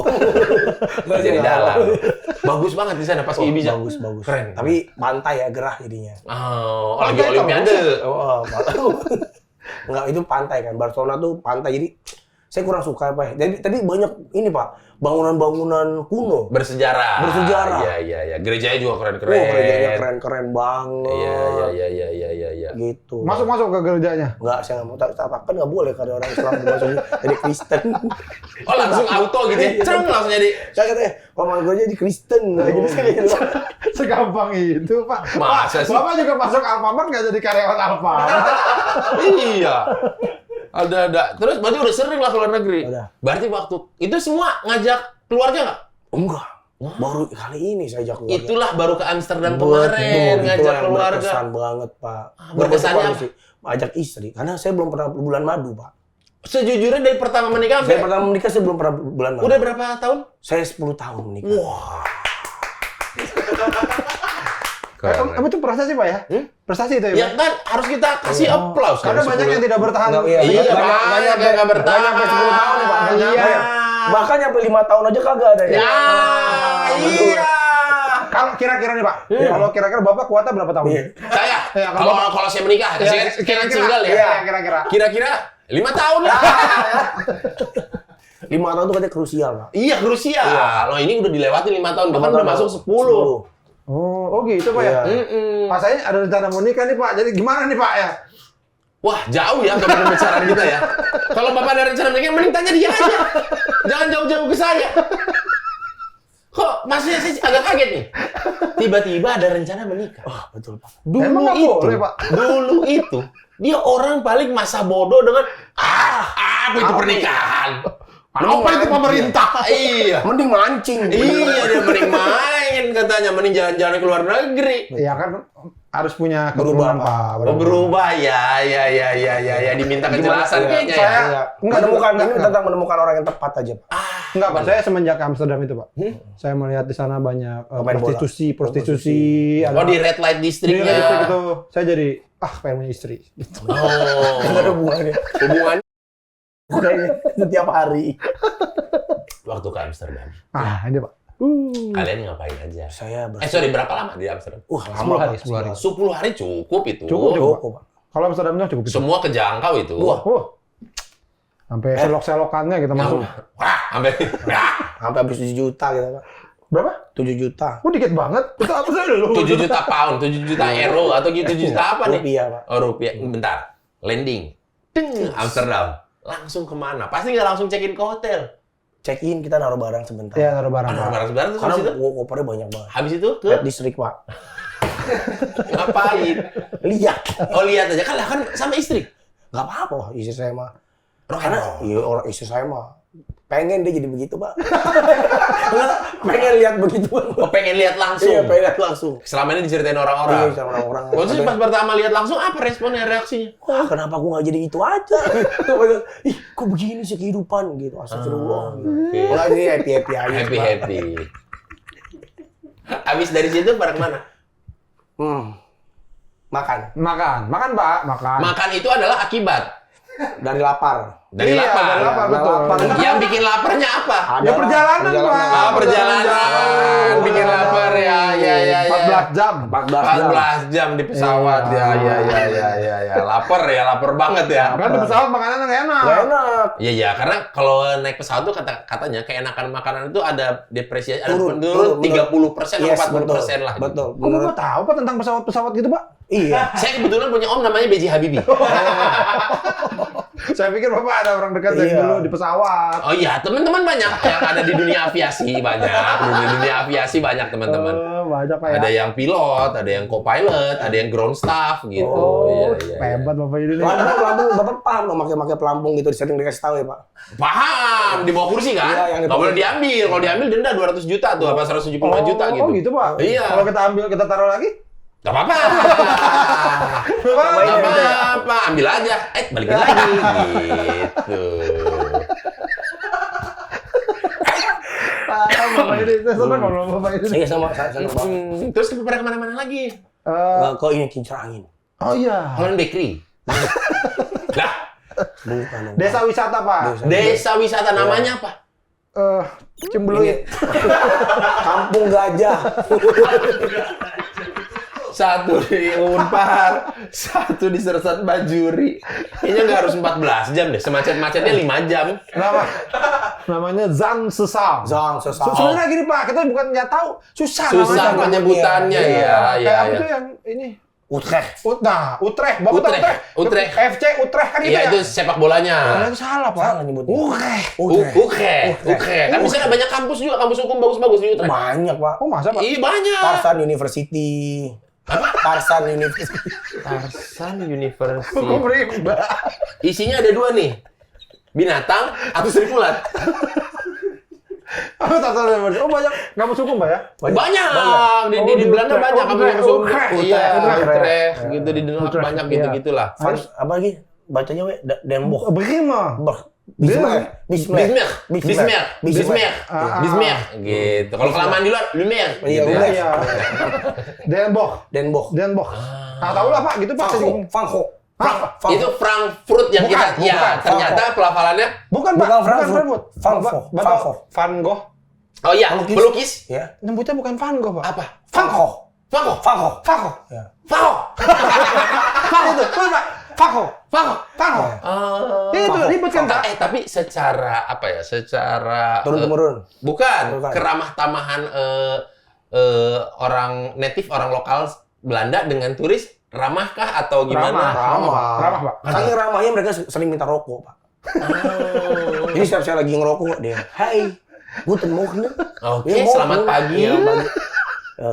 Jadi dalam. Bagus banget di sana pas ke Ibiza. Bagus. Keren. Tapi pantai ya, gerah jadinya. Oh, Pantai lagi Olimpiade. Enggak, itu pantai kan. Barcelona tuh pantai. Jadi saya kurang suka, Pak. Jadi tadi banyak ini, Pak. Bangunan-bangunan kuno. Bersejarah. Bersejarah. Iya. Gerejanya juga keren-keren. Wah, gerejanya keren-keren banget. Iya. Gitu. Masuk ke gerejanya. Enggak, saya nggak mau. Kan nggak boleh kalau orang Islam masuk jadi Kristen. Oh, langsung auto gitu ya. Ceng langsung jadi. Saya katanya, kalau mau gue jadi Kristen. Jadi saya kayak gitu. Segampang itu, Pak. Masa sih? Bapak juga masuk Alfamart nggak jadi karyawan Alfamart. Iya. Ada. Terus berarti udah sering lah ke luar negeri. Udah. Berarti waktu itu semua ngajak keluarga nggak? Enggak. Baru kali ini saya ajak keluarga. Itulah baru ke Amsterdam Betul, kemarin ngajak itulah yang keluarga. berkesan banget, Pak. Berkesannya Berkesan sih. Ajak istri. Karena saya belum pernah bulan madu, Pak. Sejujurnya dari pertama menikah Saya sampai pertama menikah, saya belum pernah bulan madu. udah berapa tahun? Saya 10 tahun menikah. Wah. Apa itu prestasi, Pak ya? Prestasi itu ya, Ya Pak? kan harus kita kasih applause Karena banyak yang tidak bertahan. Nggak, Iya, banyak Pak, nggak bertahan. Banyak sampai 10 tahun nih, Pak. Iya. Banyak. Bahkan sampai 5 tahun aja kagak ada ya. Ya, iya. Kalau kira-kira nih, Pak. Kalau kira-kira Bapak kuatnya berapa tahun? Iya. Saya Ya, kalau kalau saya menikah, saya kan single ya. Iya, kira-kira. Kira-kira 5 tahun lah. 5 tahun itu katanya krusial, Pak. Iya, krusial. Loh, ini udah dilewati 5 tahun, bahkan udah masuk 10. Oh gitu, Pak ya? Iya. Pak, saya ada rencana mau nikah nih, Pak. Jadi gimana nih, Pak ya? Wah, jauh ya topik pembicaraan kita ya. Kalau Bapak ada rencana menikah, mending tanya dia aja. Jangan jauh-jauh ke saya. Kok maksudnya sih agak kaget nih. Tiba-tiba ada rencana menikah. Oh, betul, Pak. Emang nggak boleh, Pak? Dulu itu, dia orang paling masa bodoh dengan apa itu pernikahan? Apa itu pemerintah? Iya. Mending mancing. Iya, dia mending main katanya, mending jalan-jalan ke luar negeri. Iya kan harus punya keturunan, Pak. Oh, berubah ya, diminta kejelasan kayaknya ya. Saya menemukan ini tentang menemukan orang yang tepat aja, Pak. Enggak, Pak. Saya semenjak ke Amsterdam itu, Pak. Saya melihat di sana banyak Pemain bola. prostitusi. Oh, di red light Di districtnya. listrik itu. Saya jadi, pengen punya istri. Oh, Nggak ada hubungannya. hubungan Kayaknya setiap hari. waktu ke Amsterdam. Ini, Pak. Kalian ngapain aja? Saya Sorry, berapa lama di Amsterdam? 10 hari, 10 hari. 10 hari cukup itu. Cukup. Pak. Kalau Amsterdamnya cukup itu. Semua kejangkau itu. Sampai selok-selokannya kita masuk. Wah, sampai Sampai habis 7 juta gitu, Pak. Berapa? 7 juta. Dikit banget. Itu apa sih lu? 7 juta pound, 7 juta euro atau gitu 7 juta apa nih? Rupiah, Pak. Oh, rupiah. Bentar. Landing. Deng, Amsterdam. Langsung kemana? Pasti nggak langsung check-in ke hotel. Check-in, kita naruh barang sebentar. Iya, naruh barang. Ada Pak. barang sebarang terus Karena habis itu? kopernya banyak banget. Habis itu ke Red District, Pak. ngapain? Lihat. Oh, lihat aja kan sama istri. Nggak apa-apa, Pak. Istri saya mah. Rock and Karena roll. iya, orang istri saya mah pengen dia jadi begitu, Pak. pengen lihat begitu, Pak. Oh, pengen lihat langsung. Iya, pengen lihat langsung. Selama ini diceritain Iya, orang-orang. sama orang-orang. Maksudnya pas pertama lihat langsung apa responnya, reaksinya? Wah, kenapa aku nggak jadi itu aja? Ih, kok begini sih kehidupan gitu. Astagfirullah. Oke. Enggak, ini happy-happy aja. Happy Pak. happy. Habis dari situ pada kemana? Makan. Makan, Pak. Makan. Makan itu adalah akibat Dari lapar. dari Iya, lapar. dari lapar, betul. Lapar. Yang bikin laparnya apa? Ya perjalanan, Pak. Ah, perjalanan bikin lapar ya. 14 jam. 14 jam di pesawat ya. Lapar banget ya. Kan di pesawat makanannya nggak enak. Nggak enak. Iya, karena kalau naik pesawat tuh katanya keenakan makanan itu ada depresiasi, ada Turun, penurun 30% Yes, atau 40% lah. Betul. Kok Bapak tahu Pak tentang pesawat-pesawat gitu, Pak? Iya. Saya kebetulan punya om namanya B.J. Habibie. Saya pikir Bapak ada orang dekat yang Iya. dulu di pesawat. Oh iya, teman-teman banyak yang ada di dunia aviasi banyak. Di dunia aviasi banyak teman-teman. Banyak, Pak ya. Ada yang pilot, ada yang co-pilot, ada yang ground staff gitu. Oh, Iya. hebat Bapak ini. Pelampung, Bapak paham dong pakai pelampung gitu, sering dikasih tahu ya, Pak. Paham, di bawah kursi kan? Iya, yang di Nggak bawah boleh diambil. Kalau diambil denda 200 juta tuh, apa 175 juta gitu. Oh gitu, Pak. Iya. Kalau kita ambil, kita taruh lagi? Gak apa-apa. Bapak, Gak apa-apa, ambil aja. Balikin lagi gitu. Bapak ini, saya senang kalau Bapak ini. Iya, sama banget. Terus pada kemana-mana lagi? Kok ini kincir angin? Oh iya. Holland Bakery. Lah, Bukan. dong. Desa wisata, Pak. desa wisata namanya apa? Cembeluit. Kampung Gajah. Satu di Unpar, satu di Sersat Bajuri. Kayaknya nggak harus 14 jam deh, semacet-macetnya 5 jam. Namanya Zang Sesam. Sesam. Sebenarnya gini, Pak, kita bukan nggak tahu, susah Susah namanya. penyebutannya ya. Kayak apa tuh yang ini? Utrecht. Utrecht. Bapak tahu Utrecht. FC Utrecht kan itu Iya, ya? itu sepak bolanya. Itu salah, Pak. Salah nyebutnya. Utrecht. Kan bisa ada banyak kampus juga, kampus hukum bagus-bagus di Utrecht. Banyak, Pak. Oh, masa, Pak? Iya, banyak. Tarsan University. Tarsan University. Tarsan University. Hukum rimba. Isinya ada 2 nih. Binatang atau Sri Mulat. Oh, banyak kampus hukum, Pak ya? Banyak. Di di Belanda Utrecht. banyak kampus hukum. Utrecht. Iya, Utrecht. Utrecht gitu di Denmark Utrecht, banyak iya. gitu-gitulah. Harus apa lagi? Bacanya we Den Bosch. Bagaimana? Bismarck gitu. Kalau kelamaan di luar, Lumière Iya, gitu udah ya. Iya. Den Bosch. Tahu lah, Pak, gitu, Pak. Van Gogh. Itu Frankfurt yang Bukan, kita ternyata pelafalannya Bukan, Pak. Bukan Frankfurt. Van Van Gogh. Van Gogh. oh iya, Pelukis. pelukis. Ya. Nyebutnya bukan Van Gogh, Pak. Apa? Van Gogh. Van Gogh. Van Gogh. Van Gogh. Ya. Van Gogh. Van itu. Betul, Pak. Van Gogh. Van Gogh. Van Gogh. Itu ribet kan, Pak? Tapi secara apa ya? Secara Turun-temurun. bukan Bukan. keramah tamahan orang native, orang lokal Belanda dengan turis Ramahkah atau gimana? Ramah, Pak. Saking ramahnya mereka sering minta rokok, Pak. Jadi setiap saya lagi ngerokok dia, "Hai, guten Morgen." Oke, Ya, selamat Morgen. pagi. Iya, pagi.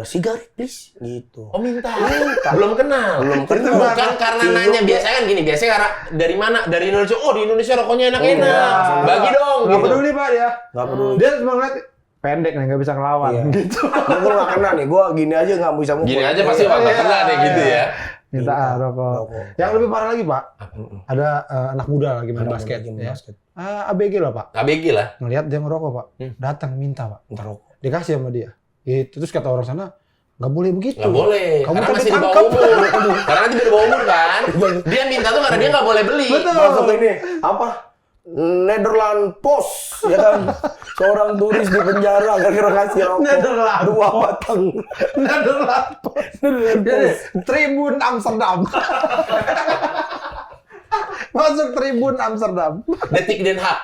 Sigaret please, gitu. Oh minta. Belum kenal. Belum kenal. Bukan karena Cium nanya, dia. biasanya kan gini, biasanya karena dari mana? Dari Indonesia. Oh, di Indonesia rokoknya enak-enak. Enggak. Bagi dong Nggak gitu. peduli Pak dia. Nggak peduli. Dia cuma ngeliat pendek nih, nggak bisa ngelawan Iya. gitu. Gue nggak kena nih, gue gini aja nggak bisa move. Gini aja pasti Iya, nggak iya. kena deh gitu ya. Minta rokok. Rokok. Yang lebih parah lagi Pak, ada anak muda lagi main Anak basket. muda lagi main Ya. basket. ABG lah Pak. ABG lah. Ngelihat dia ngerokok Pak, datang minta Pak. Minta rokok. Dikasih sama dia. Gitu. Terus kata orang sana, nggak boleh begitu. Nggak boleh. Kamu Karena tadi masih di bawah tangkap. umur. Karena nanti di bawah umur kan. Dia minta tuh karena dia nggak boleh beli. Betul. Masuk ini apa? Netherland Post, ya kan? Seorang turis di penjara gara-gara kasih rokok. Netherland 2 batang. Netherland. Netherland Post. Tribun Amsterdam. Masuk Tribun Amsterdam. Detik Den Haag.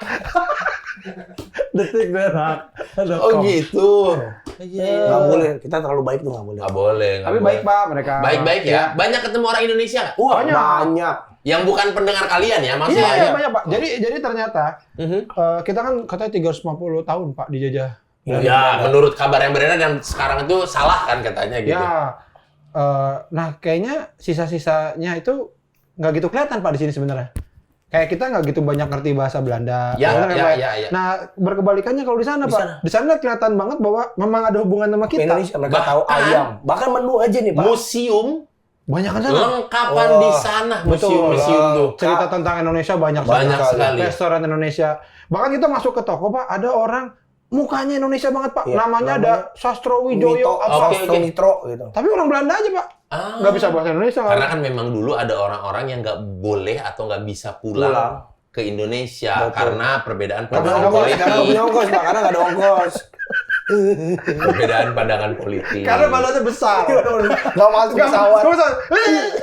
Detik berak. Oh gitu. Nggak boleh, kita terlalu baik tuh nggak boleh. Nggak boleh. nggak Tapi boleh. baik Pak mereka. Baik-baik ya. Banyak ketemu orang Indonesia nggak? Wah, Banyak. banyak. Yang bukan pendengar kalian ya, Iya, maksudnya. iya banyak Pak. Jadi ternyata Mhm. kita kan katanya 350 tahun Pak dijajah. Ya, menurut kabar yang beredar dan sekarang itu salah kan katanya gitu. Ya. Nah kayaknya sisa-sisanya itu nggak gitu kelihatan Pak di sini sebenarnya. Kayak kita nggak gitu banyak ngerti bahasa Belanda. Ya, Bener, ya, Pak? ya, ya. Nah berkebalikannya kalau di sana Di Pak. sana. Di sana kelihatan banget bahwa memang ada hubungan sama kita. Indonesia mereka Bahkan- tahu ayam. Bahkan menu aja nih, Pak. Museum Banyak kan sana. lengkapan Wah, di sana, Betul. museum tuh. Cerita tentang Indonesia banyak Banyak sekali. Restoran Indonesia. Bahkan kita masuk ke toko Pak, ada orang mukanya Indonesia banget Pak. Iya, namanya ada Sastro Mito, Wijoyo apa. Oke, Sastro Mitro gitu. Tapi orang Belanda aja Pak. Ah. Nggak bisa bahasa Indonesia. Karena kan memang dulu ada orang-orang yang nggak boleh atau nggak bisa pulang Pulang. ke Indonesia Betul. karena perbedaan Karena pandangan nggak boleh, karena nggak politik. punya ongkos, Pak. Karena nggak ada ongkos. Perbedaan pandangan politik. Karena badannya besar. Nggak masuk pesawat. Nggak usah.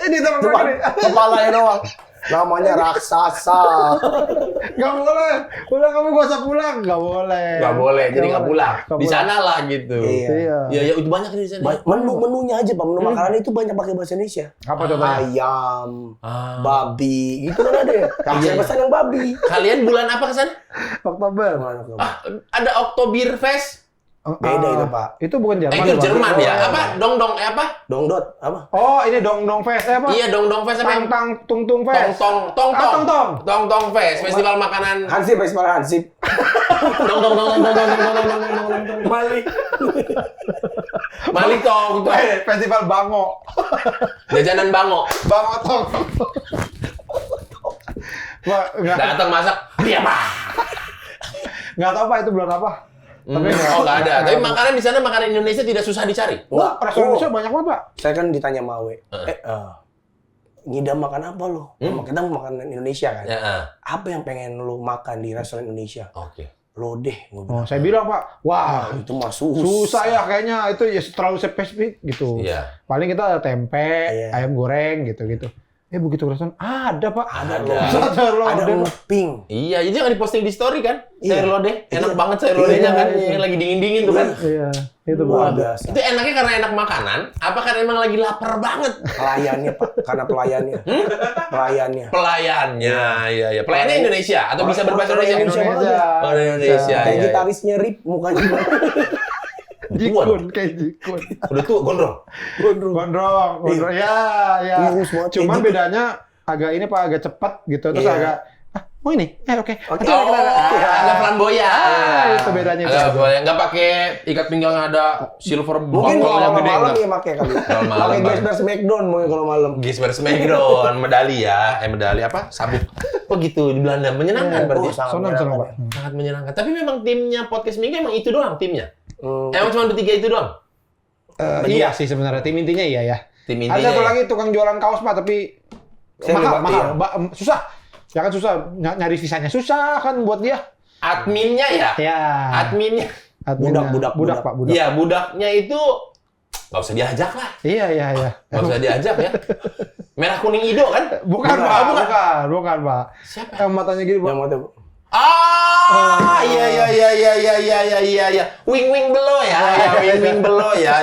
Di tempat Cuma ini. kepalanya doang. Namanya raksasa. Nggak boleh. Udah kamu gak usah pulang. Nggak boleh. Nggak boleh, jadi nggak pulang. Nggak Di boleh. sana lah gitu. Iya. Ya, ya itu banyak di sana. Menu-menunya aja, Pak. Menu makanan itu banyak pakai bahasa Indonesia. Apa contohnya? Ayam, Ah. babi, gitu kan ada ya. Yang saya pesan yang babi. Kalian bulan apa ke sana? Oktober. Ah, ada Oktoberfest. Beda itu, Pak. Itu bukan Jerman. Itu Pak. Jerman ya? Oh. Apa? Dong-dong apa? Dongdot, apa? Oh, ini dong fest apa? Iya, dong-dong fest apa? Tang tang tung tung fest. Tong-tong. Tong-tong. Tong-tong fest, festival makanan. Hansip, festival Hansip. Tong-tong. Bali. Mali tong. Festival Bango. Jajanan bango. Bango tong. Wah, Datang masak. Dia apa? nggak tahu Pak itu bulan apa. Tapi Oh, nggak ada. Tapi makanan di sana, makanan Indonesia tidak susah dicari. Wah, Enggak. restoran Indonesia banyak banget Pak. Saya kan ditanya sama Awe, ngidam makan apa lo? Kita mau makan Indonesia kan? Ya, ah. Apa yang pengen lo makan di restoran Indonesia? Oke. Lodeh. Gua bilang. Oh, saya bilang Pak, wah Itu mah susah ya kayaknya itu ya terlalu spesifik gitu. Iya. Paling kita ada tempe, Iya. ayam goreng gitu-gitu. Begitu ke restoran ada Pak. Ada Ada. lodeh. Sayur Ada lodeh. emping. Iya, itu yang diposting di story kan? Iya. Sayur lodeh. Enak Iya. banget sayur Iya, lodehnya kan. iya. Yang lagi dingin-dingin tuh kan. Iya, itu Luar Pak. biasa. Itu enaknya karena enak makanan, apa karena emang lagi lapar banget? Pelayannya, Pak. Karena pelayannya. Pelayannya. Pelayannya, iya, iya. Pelayannya Indonesia atau bisa berbahasa Indonesia? Indonesia. Oh, Indonesia. Kayak Iya, gitarisnya Rip, mukanya Jikun, kayak jikun. Udah tua, gondrong. Gondrong. Ya, ya. Lurus banget, Cuman kayak bedanya agak ini Pak, agak cepat gitu. Terus Iya. agak, mau ini? Oke. Oke. Coba kita- Agak flamboyan. Itu bedanya. Agak flamboyan. Nggak pakai ikat pinggang ada silver Mungkin buckle kalau yang gede. malam nggak? ya pakai kali. Kalau malam, Pakai Bang. Gesper Smackdown mungkin kalau malam. Gisber Smackdown, medali ya. Medali apa? Sabuk. Oh gitu, di Belanda. Menyenangkan berarti. Oh, sangat Senang, menyenangkan Pak. ya. Sangat menyenangkan. Tapi memang timnya Podcast Minggu emang itu doang timnya. Hmm. Emang cuma bertiga itu doang? Iya sih sebenarnya. Tim intinya iya ya. Tim intinya. Ada satu ya? lagi tukang jualan kaos Pak, tapi Saya mahal, lupa, mahal. iya. Susah. Ya kan susah. Nyari visanya susah kan buat dia. Adminnya ya? Ya. Adminnya. Adminnya. Budak. Budak Pak, budak. Iya, budaknya itu nggak usah diajak lah. Iya. Nggak usah diajak ya. Merah kuning hijau kan? Bukan Pak, bukan Pak. Siapa? Matanya gini Pak. Yang mata Ah, iya. Wing below ya. Ya, wing below ya.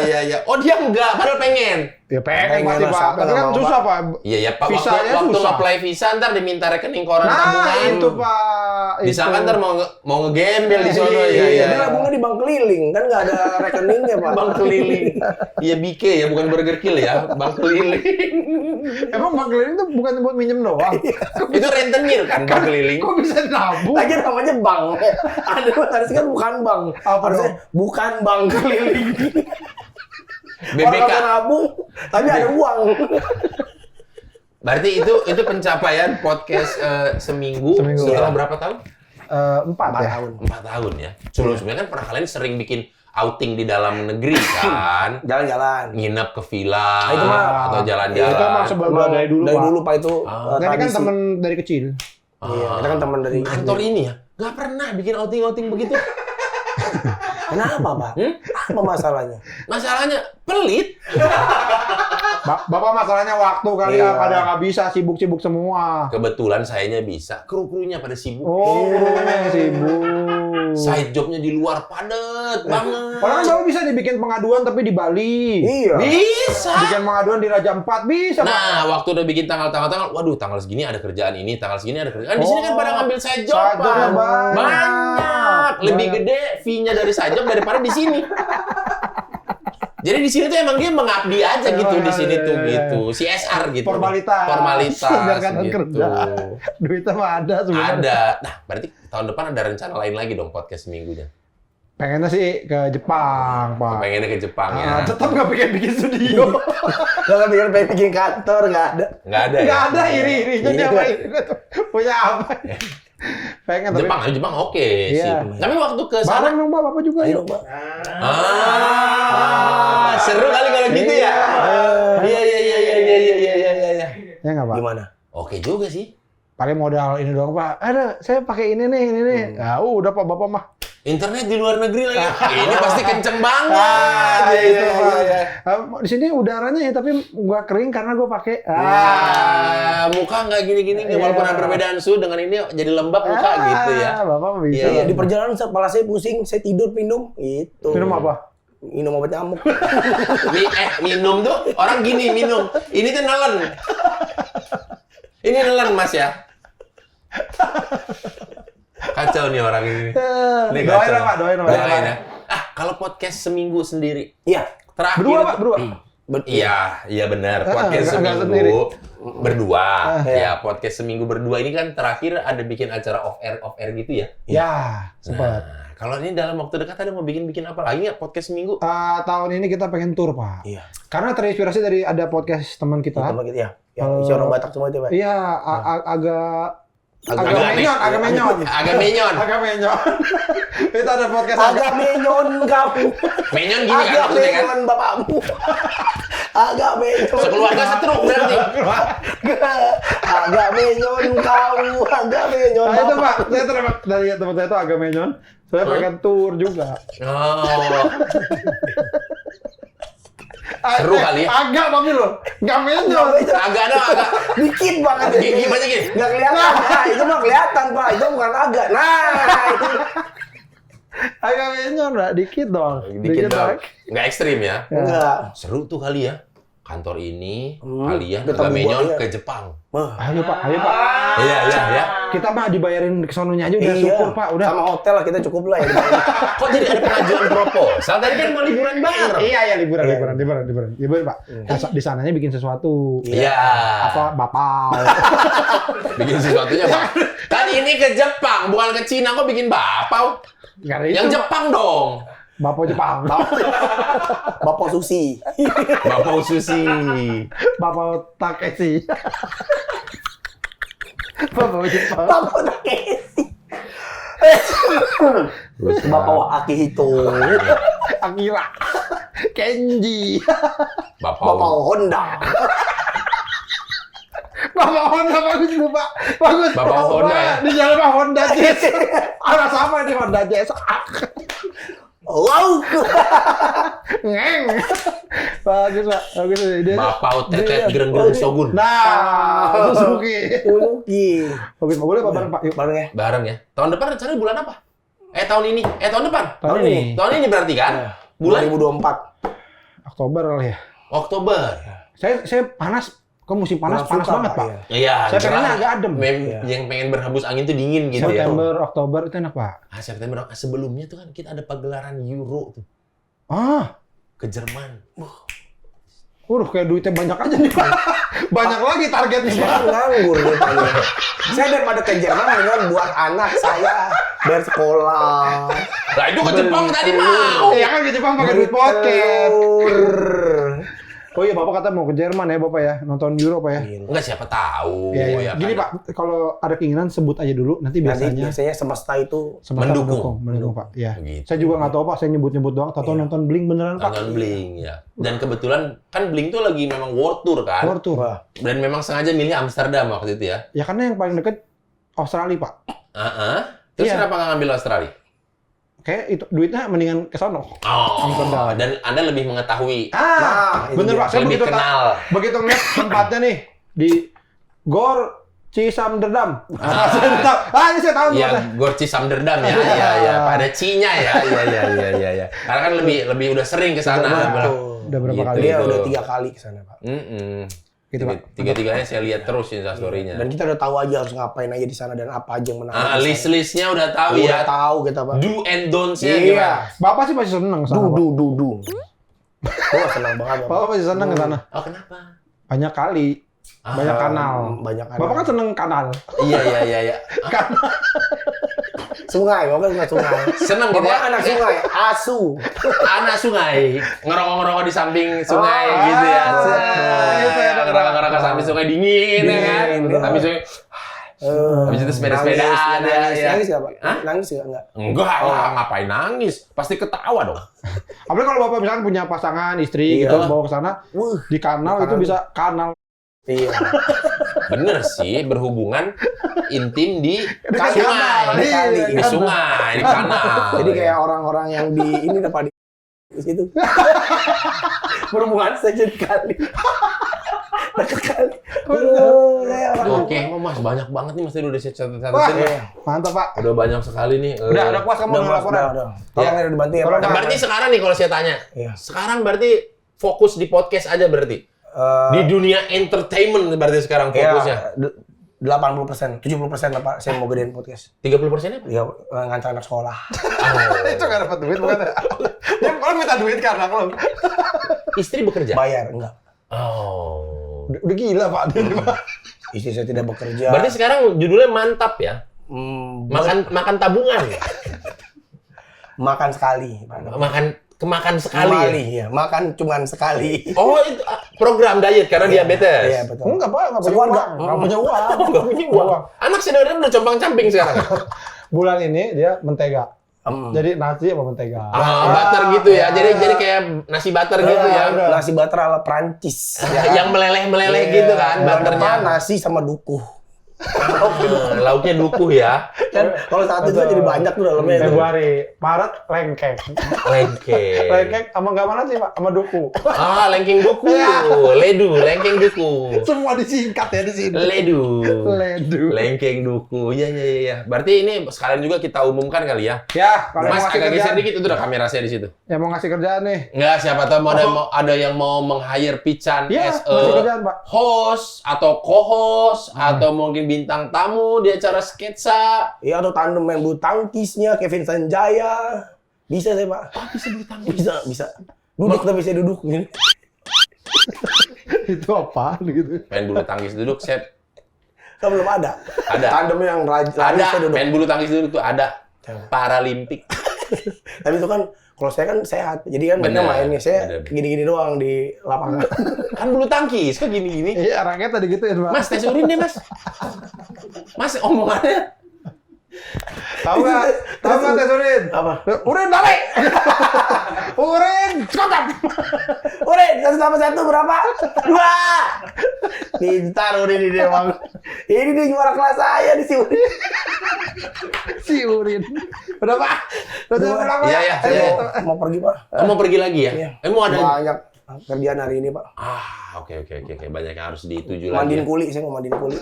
Oh, dia enggak, padahal pengen. Ya pengen Pengen pasti lah, Pak. siapa Tapi nggak kan mau, susah Pak. Iya ya Pak, Visanya waktu susah. apply visa ntar diminta rekening koran Nah tabungan. itu Pak. Disangka ntar mau ngegembel di sono Iya, ya. Dia nabungnya di bank keliling, kan nggak ada rekeningnya, Pak. Bank keliling. Iya BK ya, bukan Burger Kill ya, bank keliling. Emang bank keliling itu bukan buat minjem doang. Itu rentenir kan bank keliling. Kok bisa nabung? Lagi namanya bank. Ada harusnya kan bukan bank. Apa Harusnya bukan bank keliling. BBK. Orang nggak nabung, tapi ada uang. Berarti itu pencapaian podcast seminggu Seminggu. setelah berapa tahun? 4 ya. 4 tahun ya. Sebelum-sebelumnya kan pernah kalian sering bikin outing di dalam negeri kan? Jalan-jalan. Nginep ke villa Nah, itu mah. atau jalan-jalan. Itu emang sebuah dari dulu Dari Pak. dulu Pak itu. Nah, ini kan tradisi. teman dari kecil. Iya, kita kan teman dari Kantor ini ya, nggak pernah bikin outing-outing begitu. Kenapa, Pak? Apa masalahnya? Masalahnya pelit. Bapak masalahnya waktu kali Iya. ya, pada nggak bisa, sibuk-sibuk semua. Kebetulan sayanya bisa, kru-krunya pada sibuk. Oh, gurunya sibuk. Side jobnya di luar padat banget. Padahal Bapak bisa dibikin pengaduan tapi di Bali. Iya. Bisa. Bikin pengaduan di Raja 4 bisa, Pak. Nah, waktu udah bikin tanggal-tanggal, waduh tanggal segini ada kerjaan ini, tanggal segini ada kerjaan. Di sini kan pada ngambil side job, Side jobnya Pak. Banyak. Lebih Banyak. gede fee-nya dari side job daripada di sini. Jadi di sini tuh emang dia mengabdi aja gitu di sini tuh Iya, iya, gitu. CSR gitu. Formalitas. Formalitas. Biar kelihatan gitu. kerja. Duitnya mah ada sebenarnya. Ada. Nah, berarti tahun depan ada rencana lain lagi dong podcast seminggunya. Pengennya sih ke Jepang, Pak. Pengennya ke Jepang ya. Tetap nggak bikin studio. Kalau bikin kantor nggak ada. Nggak ada ya? Nggak ada iri-irinya Iya. apa ini tuh. Punya apa? Pengen tapi Jepang oke sih. Iya. Tapi waktu ke sana bareng dong, Pak. Bapak juga Ayo, yuk. Pak. seru kali kalau gitu ya. Iya. Ya nggak, Pak? Gimana? Oke juga sih. Paling modal ini doang, Pak. Ada, saya pakai ini nih. Ya udah Pak, Bapak mah. Internet di luar negeri lagi. Ini pasti kenceng banget. Gitu, Iya, Pak. iya. Di sini udaranya ya, tapi nggak kering karena gue pakai. Muka nggak gini-gini, walaupun ada perbedaan suhu dengan ini jadi lembab muka gitu ya. Bapak mah bisa. Iya, Iya, di perjalanan kepala saya pusing, saya tidur minum gitu. Minum apa? Minum obat nyamuk. Minum tuh orang gini minum. Ini tuh nelen. Ini nelen Mas ya. Kacau nih orang ini. Ini Doain kacau. lah, Pak, doain. Doain ya. Kalau podcast seminggu sendiri. Iya. Terakhir Berdua, itu- Pak, berdua. Iya benar. Podcast enggak sendiri. seminggu berdua. iya. Ya, podcast seminggu berdua ini kan terakhir ada bikin acara off air gitu ya. Ya, sempat. Nah, kalau ini dalam waktu dekat ada mau bikin apa lagi nggak podcast seminggu? Tahun ini kita pengen tur, Pak. Iya. Karena terinspirasi dari ada podcast teman kita. Sama gitu ya. Yang isi orang Batak semua itu, Pak. Iya, agak aneh. menyon. Agak menyon. Agak menyon. Itu ada podcast Agak menyon kamu. Menyon gini kan Agak maksudnya kan? menyon bapakmu. Agak menyon. Sekeluarga setruk berarti. Agak menyon kamu. Agak menyon. Nah, itu bapak. Pak, saya terima dari teman saya itu agak menyon. Saya pengen tur juga. Oh. Seru kali ya. Agak tapi loh, nggak menyon. Agak ada agak. Dikit banget. Gimana gini? Nggak kelihatan. Nah, itu mah kelihatan, Pak. Itu bukan agak. Nah, itu. Agak menyon, Pak. Dikit dong. Dikit dong. Nggak ekstrim ya. Enggak. Seru tuh kali ya. Kantor ini, kalian kita agak menyon buat ya. ke Jepang. Mah. Ayo Pak, ayo Pak. Iya. Kita mah dibayarin ke sononya aja udah Iya. syukur Pak, udah. Sama hotel lah kita cukup lah ya. Kok jadi ada pengajuan proposal? Tadi kan mau liburan bareng. Iya ya liburan Pak. Nah, di sananya bikin sesuatu. Iya. Apa bapak? Bikin sesuatunya apa? Kan ini ke Jepang, bukan ke Cina. Kok bikin bapau? Nggak ada itu. Yang Jepang dong. Bapak Jepang. Bapak Susi. Bapau sushi. Bapak Takeshi. Bapak Jepang. Bapak Takeshi. Bapak Akihito. Akira. Kenji. Bapak Bapau. Honda. Bapak Honda bagus tuh Pak. Bagus. Bapak Honda ya? Di jalan Pak Honda Jazz. Ada sama di Honda Jazz. Wow. Ngeng. Bagus Pak. Bagus. Dia Bapau tetet gereng-gereng shogun. Nah, Suzuki. Suzuki. Bagus, boleh Pak bareng Pak. Yuk. Bareng ya. Bareng ya. Tahun depan rencananya bulan apa? Tahun ini. Tahun depan. Tahun ini. Tahun ini berarti kan? Bulan 2024. Oktober kali ya. Oktober. Saya panas, ke musim panas Kurang suka, banget, Pak. iya. Iya. Saya pengennya gerah. agak adem. Iya. Yang pengen berhembus angin tuh dingin gitu ya. September, Oktober itu enak, Pak. September. Sebelumnya tuh kan kita ada pagelaran Euro tuh Ah, ke Jerman. kayak duitnya banyak aja nih, Pak. Banyak lagi targetnya, Pak. Saya nganggur nih Pak. Saya daripada ke Jerman mendingan buat anak saya bayar sekolah. Lah itu ke Jepang tadi mau. Ya kan ke Jepang pakai duit pocket. Oh iya, Bapak kata mau ke Jerman ya, Bapak ya, nonton Euro, Pak ya. Enggak, siapa tahu. Iya. Ya Gini, kan? Pak, kalau ada keinginan sebut aja dulu, nanti biasanya Biasanya semesta itu semesta Mendukung. mendukung, Pak. Iya. Begitu. Saya juga nggak tahu, Pak, saya nyebut-nyebut doang, tahu nonton Blink beneran, Pak. Nonton Blink ya. Dan kebetulan kan Blink tuh lagi memang world tour kan. World Tour. wah, Dan memang sengaja milih Amsterdam waktu itu ya. Ya karena yang paling deket Australia, Pak. Terus Iya. kenapa nggak ngambil Australia? Kayak itu duitnya mendingan ke sono. Amsterdam. Dan Anda lebih mengetahui, Nah, itu Bener, dia. Pak. Saya lebih begitu kenal. begitu ngeliat tempatnya nih di Gor Cisamderdam. Ini saya tahu Ya, tempatnya. Gorci Samderdam ya, iya. Pada Cinya ya, iya. Karena kan lebih udah sering ke sana. Betul. Udah berapa Gitu. kali? Dia udah 3 kali ke sana, Pak. Gitu, Pak. Tiga-tiganya saya lihat terus Instastory-nya. Dan kita udah tahu aja harus ngapain aja di sana dan apa aja yang menarik. List-listnya udah tahu Udah ya. tahu kita, Pak. Do and don'ts-nya Iya. gimana? Bapak sih pasti seneng sana, Pak. Du. Gua senang banget, Pak. Bapak pasti seneng ke sana. Oh, kenapa? Banyak kali. Banyak kanal. Banyak kanal. Bapak kan seneng kanal. Iya. Sungai, Bapak suka sungai. Seneng gitu Bapak ya? anak sungai, asu. Anak sungai, ngerokok-ngerokok di samping sungai Oh, gitu ya. itu ya, Ngerokok-ngerokok samping sungai dingin ya kan. Dingin, Samping sungai. Habis itu sepeda-sepedaan ya. Nangis nggak, Pak? Hah? Nangis nggak? Enggak lah, ngapain nangis? Pasti ketawa dong. Apalagi kalau Bapak misalkan punya pasangan, istri Iya. gitu, bawa ke sana, di kanal Di itu kanal. bisa kanal. Iya. Bener sih, berhubungan intim di Kanal, sungai. di kali. Di sungai, di kanal. Jadi kayak orang-orang yang di ini dapat di situ. Berhubungan seks di kali. Dekat kali. Kayak orang. Oke, Mas banyak banget nih Mas Tadi udah saya Wah, catat-catatin. Iya. mantap, Pak. Udah banyak sekali nih. Udah puas kamu dengan laporan? Udah. Tolong ya dibantu ya, Tolong, Pak. Nah, berarti sekarang nih kalau saya tanya, Iya. sekarang berarti fokus di podcast aja berarti? Di dunia entertainment berarti sekarang fokusnya? 80%, 70% apa saya mau gedein podcast. 30%-nya apa? Ya ngantar anak sekolah. Itu nggak dapat duit bukan? Dia malah minta duit karena kalau Istri bekerja? Bayar enggak. Oh. udah gila, Pak. Istri saya tidak bekerja. Berarti sekarang judulnya mantap ya? Makan tabungan? makan sekali, Pak. Kemakan sekali ya? Ya. Makan cuman sekali. Oh, itu program diet karena diabetes? Iya, betul. Enggak, Pak, enggak punya Sekeluarga. uang. Enggak punya uang. Nggak punya uang. Anak sebenarnya udah compang-camping sekarang. Bulan ini dia mentega. Jadi nasi apa mentega. Butter gitu ya. Jadi kayak nasi butter gitu ya. Nasi butter ala Prancis. Yang meleleh-meleleh gitu kan Bulan depan butternya. nasi sama dukuh. Lauknya dukuh ya. Kan kalau satu itu jadi banyak tuh dalamnya. Februari, Maret lengkek. Lengkeng. Lengkek sama enggak mana sih, Pak? Sama duku. Lengkeng duku. Ledu, lengkeng duku. Semua disingkat ya di sini. Ledu. Ledu. Lengkeng duku. Iya. Berarti ini sekalian juga kita umumkan kali ya. Ya, kalau Mas mau ngasih agak geser kerjaan, dikit itu udah kamera saya di situ. ya mau ngasih kerjaan nih. Enggak, siapa tahu ada yang mau meng-hire Pican Iya, as ngasih a kerjaan, Pak. host atau co-host atau mungkin bintang tamu di acara sketsa. Iya, atau tandem main bulu tangkisnya Kevin Sanjaya. Bisa saya, Pak. Bisa bulu tangkis. Bisa. Duduk tapi saya duduk gini. Itu apa gitu. Main bulu tangkis duduk, set. Kan belum ada. Ada. Tandem yang lari Ada. saya duduk. Main bulu tangkis duduk tuh ada. Paralimpik. Tapi itu kan kalau saya kan sehat. Jadi kan mereka Bener, mainnya saya bener. gini-gini doang di lapangan. Kan bulu tangkis, kok gini-gini. Iya, rakyat tadi gitu ya, Pak. Mas, tes urin deh, Mas. Mas, omongannya. Tahu nggak? Tahu nggak tes urin? Apa? Urin balik. Urin, cepat. Urin, 1 berapa? 2. Pintar Urin ini emang. Ini dia juara kelas saya di sini. Si Urin. Udah, Pak. Udah pulang, Pak. Iya. Mau pergi, Pak. Mau pergi lagi ya? Iya. Mau ada. Banyak kerjaan hari ini, Pak. Oke. Banyak yang harus dituju lagi. Mandiin ya. kuli, saya mau mandiin kuli.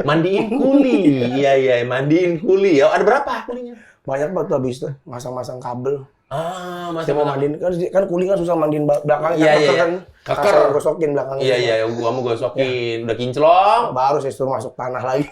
Mandiin kuli. Iya, mandiin kuli. Ya, ada berapa kulinya? Banyak banget tuh habis tuh, masang-masang kabel. Masih Saya mau mandiin, kan kuli kan susah mandiin belakang. Iya. Kan Keker. Saya gosokin belakangnya. Iya, kamu gosokin. Udah kinclong. Baru saya suruh masuk tanah lagi.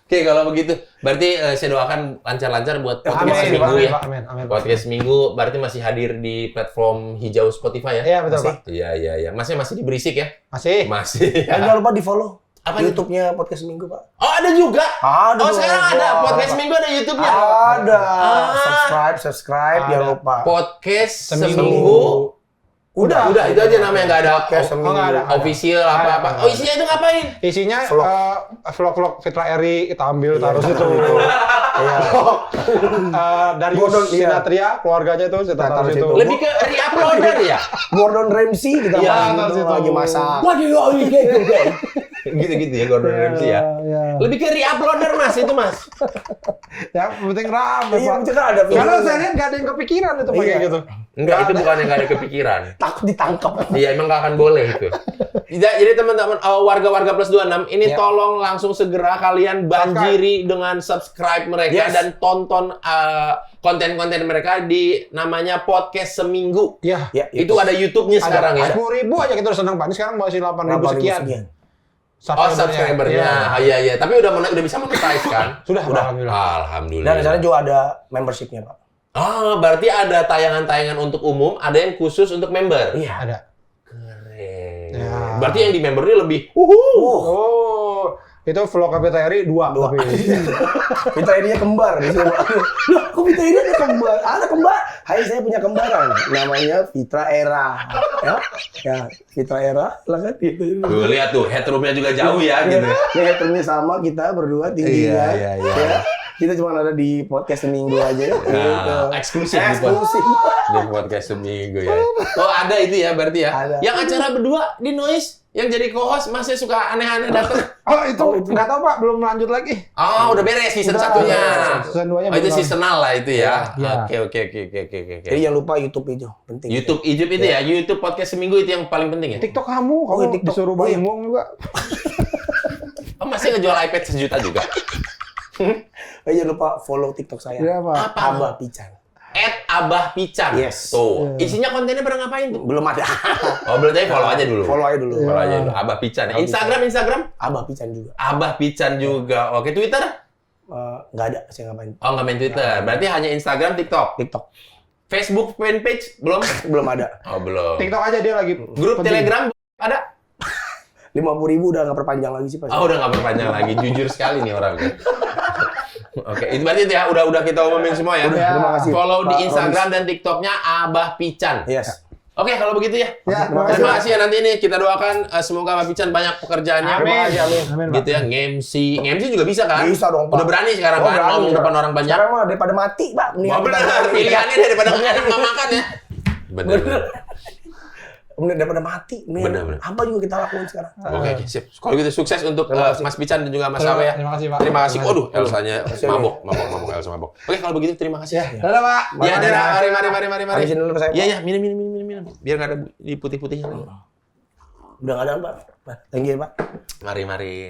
Oke, kalau begitu, berarti saya doakan lancar-lancar buat podcast Amin, seminggu Pak. ya. Amin, amin. Podcast seminggu berarti masih hadir di platform hijau Spotify ya? Iya, betul, Masih. Pak. Iya. Masih diberisik ya? Masih. Masih. Jangan lupa di-follow Apa itu? YouTube-nya Podcast Seminggu, Pak. Oh, ada juga? Ada Oh, dong. sekarang ada. Wah, Podcast seminggu ada YouTube-nya. Ada. Ah. Subscribe, jangan Ada. lupa. Podcast Seminggu. seminggu. Udah, itu aja namanya, nggak ada Podcast Seminggu. nggak ada. official apa-apa. Ada. Oh, isinya itu ngapain? Isinya Vlog. vlog-vlog Fitra Eri kita ambil taruh situ. Iya. Dari Gordon, iya. Sinatria keluarganya tuh kita Taruh taruh situ. situ. Lebih ke re-uploader ya? Gordon Ramsay kita Iya, makan taruh itu situ. lagi masak. Waduh, gitu ya Gordon Ramsay ya. Iya. Lebih ke re-uploader Mas itu Mas. Ya, penting rame, Iya, Pak. itu kan ada Karena videonya. saya lihat nggak ada yang kepikiran itu pakai Iya. gitu. Enggak, itu bukan yang nggak ada kepikiran. Takut ditangkap. Iya, emang nggak akan boleh itu. Jadi teman-teman warga-warga plus 26 ini Ya. tolong langsung segera kalian banjiri dengan subscribe mereka Yes. dan tonton konten-konten mereka di namanya Podcast Seminggu. Iya. Ya, Itu ada YouTube-nya sekarang ya. 10.000 aja kita udah senang Pak. Ini sekarang masih 8.000 sekian. Oh, subscribernya. Iya. Tapi udah bisa monetize kan? Sudah, alhamdulillah. Alhamdulillah. Dan di sana juga ada membership-nya, Pak. Ah, berarti ada tayangan-tayangan untuk umum, ada yang khusus untuk member. Iya. Ada. Keren. Ya. Berarti yang di member ini lebih Oh, itu vlog Fitra Eri 2 Dua. tapi. Fitra Irinya kembar di sini. Loh, kok Fitra Iri ada kembar? Ada kembar. Hai, saya punya kembaran. Namanya Fitra Era. Ya, Fitra Era. Lah kan itu. Tuh, lihat tuh, headroom-nya juga jauh ya gitu. Ini headroom-nya sama kita berdua tingginya. Iya. Ya. Kita cuma ada di podcast seminggu aja. Gitu. Nah, eksklusif Eksklusif. di podcast seminggu ya. Oh, ada itu ya berarti ya. Ada. Yang acara berdua di Noise yang jadi co-host masih suka aneh-aneh datang. Oh, itu nggak tahu Pak, belum lanjut lagi. Oh, udah beres season Udah, satunya. season 2-nya Oh, itu belum. seasonal lah itu ya. Iya. Oke. Jadi jangan lupa YouTube itu penting. YouTube itu ya. YouTube podcast seminggu itu yang paling penting ya. TikTok kamu TikTok. disuruh Oh, iya. bayar juga. Oh, masih ngejual iPad 1 juta juga. Jangan lupa follow TikTok saya. Iya, Pak. Abah Pican. @Abah Pican. Yes. Tuh. Isinya kontennya pada ngapain tuh? Belum ada. Oh, berarti follow aja dulu. Follow aja dulu. Follow aja dulu. Abah Pican. Instagram? Abah Pican juga. Abah Pican juga. Oke, Twitter? Nggak ada, saya ngapain. Oh, nggak main Twitter. Berarti hanya Instagram, TikTok. TikTok. Facebook fanpage belum? Belum ada. Oh, belum. TikTok aja dia lagi. Grup penting. Telegram ada? 50.000 udah nggak perpanjang lagi sih, Pak. Oh, udah nggak perpanjang lagi. Jujur sekali nih orangnya. Oke, itu berarti itu ya udah kita umumin semua ya. Udah, terima kasih. Follow di Pak Instagram dan TikToknya Abah Pican. Yes. Oke, kalau begitu ya. Ya, Terima kasih ya nanti ini kita doakan semoga Abah Pican banyak pekerjaannya. Amin. Amin. Amin, Pak. Gitu ya, nge-MC juga bisa kan? Bisa dong, Pak. Udah berani sekarang Oh, kan berani, ngomong Pak. depan orang banyak. Sekarang mah daripada mati, Pak. Oh, benar, pilihannya daripada nggak makan ya. Bener. Daripada mati. Bener. Apa juga kita lakuin sekarang. Oke, sip. Kalau gitu sukses untuk Terima kasih. Mas Pican dan juga Mas Sawe ya. Terima kasih, Pak. Terima kasih. Waduh, Elsanya kasih. mabok, Elsa mabok. Oke, kalau begitu terima kasih. Dadah, Pak. Ya, dadah. Mari. Habisin dulu saya, Pak. Iya, minum. Biar nggak ada di putih-putihnya. Udah nggak ada, Pak. Thank you, Pak. Mari.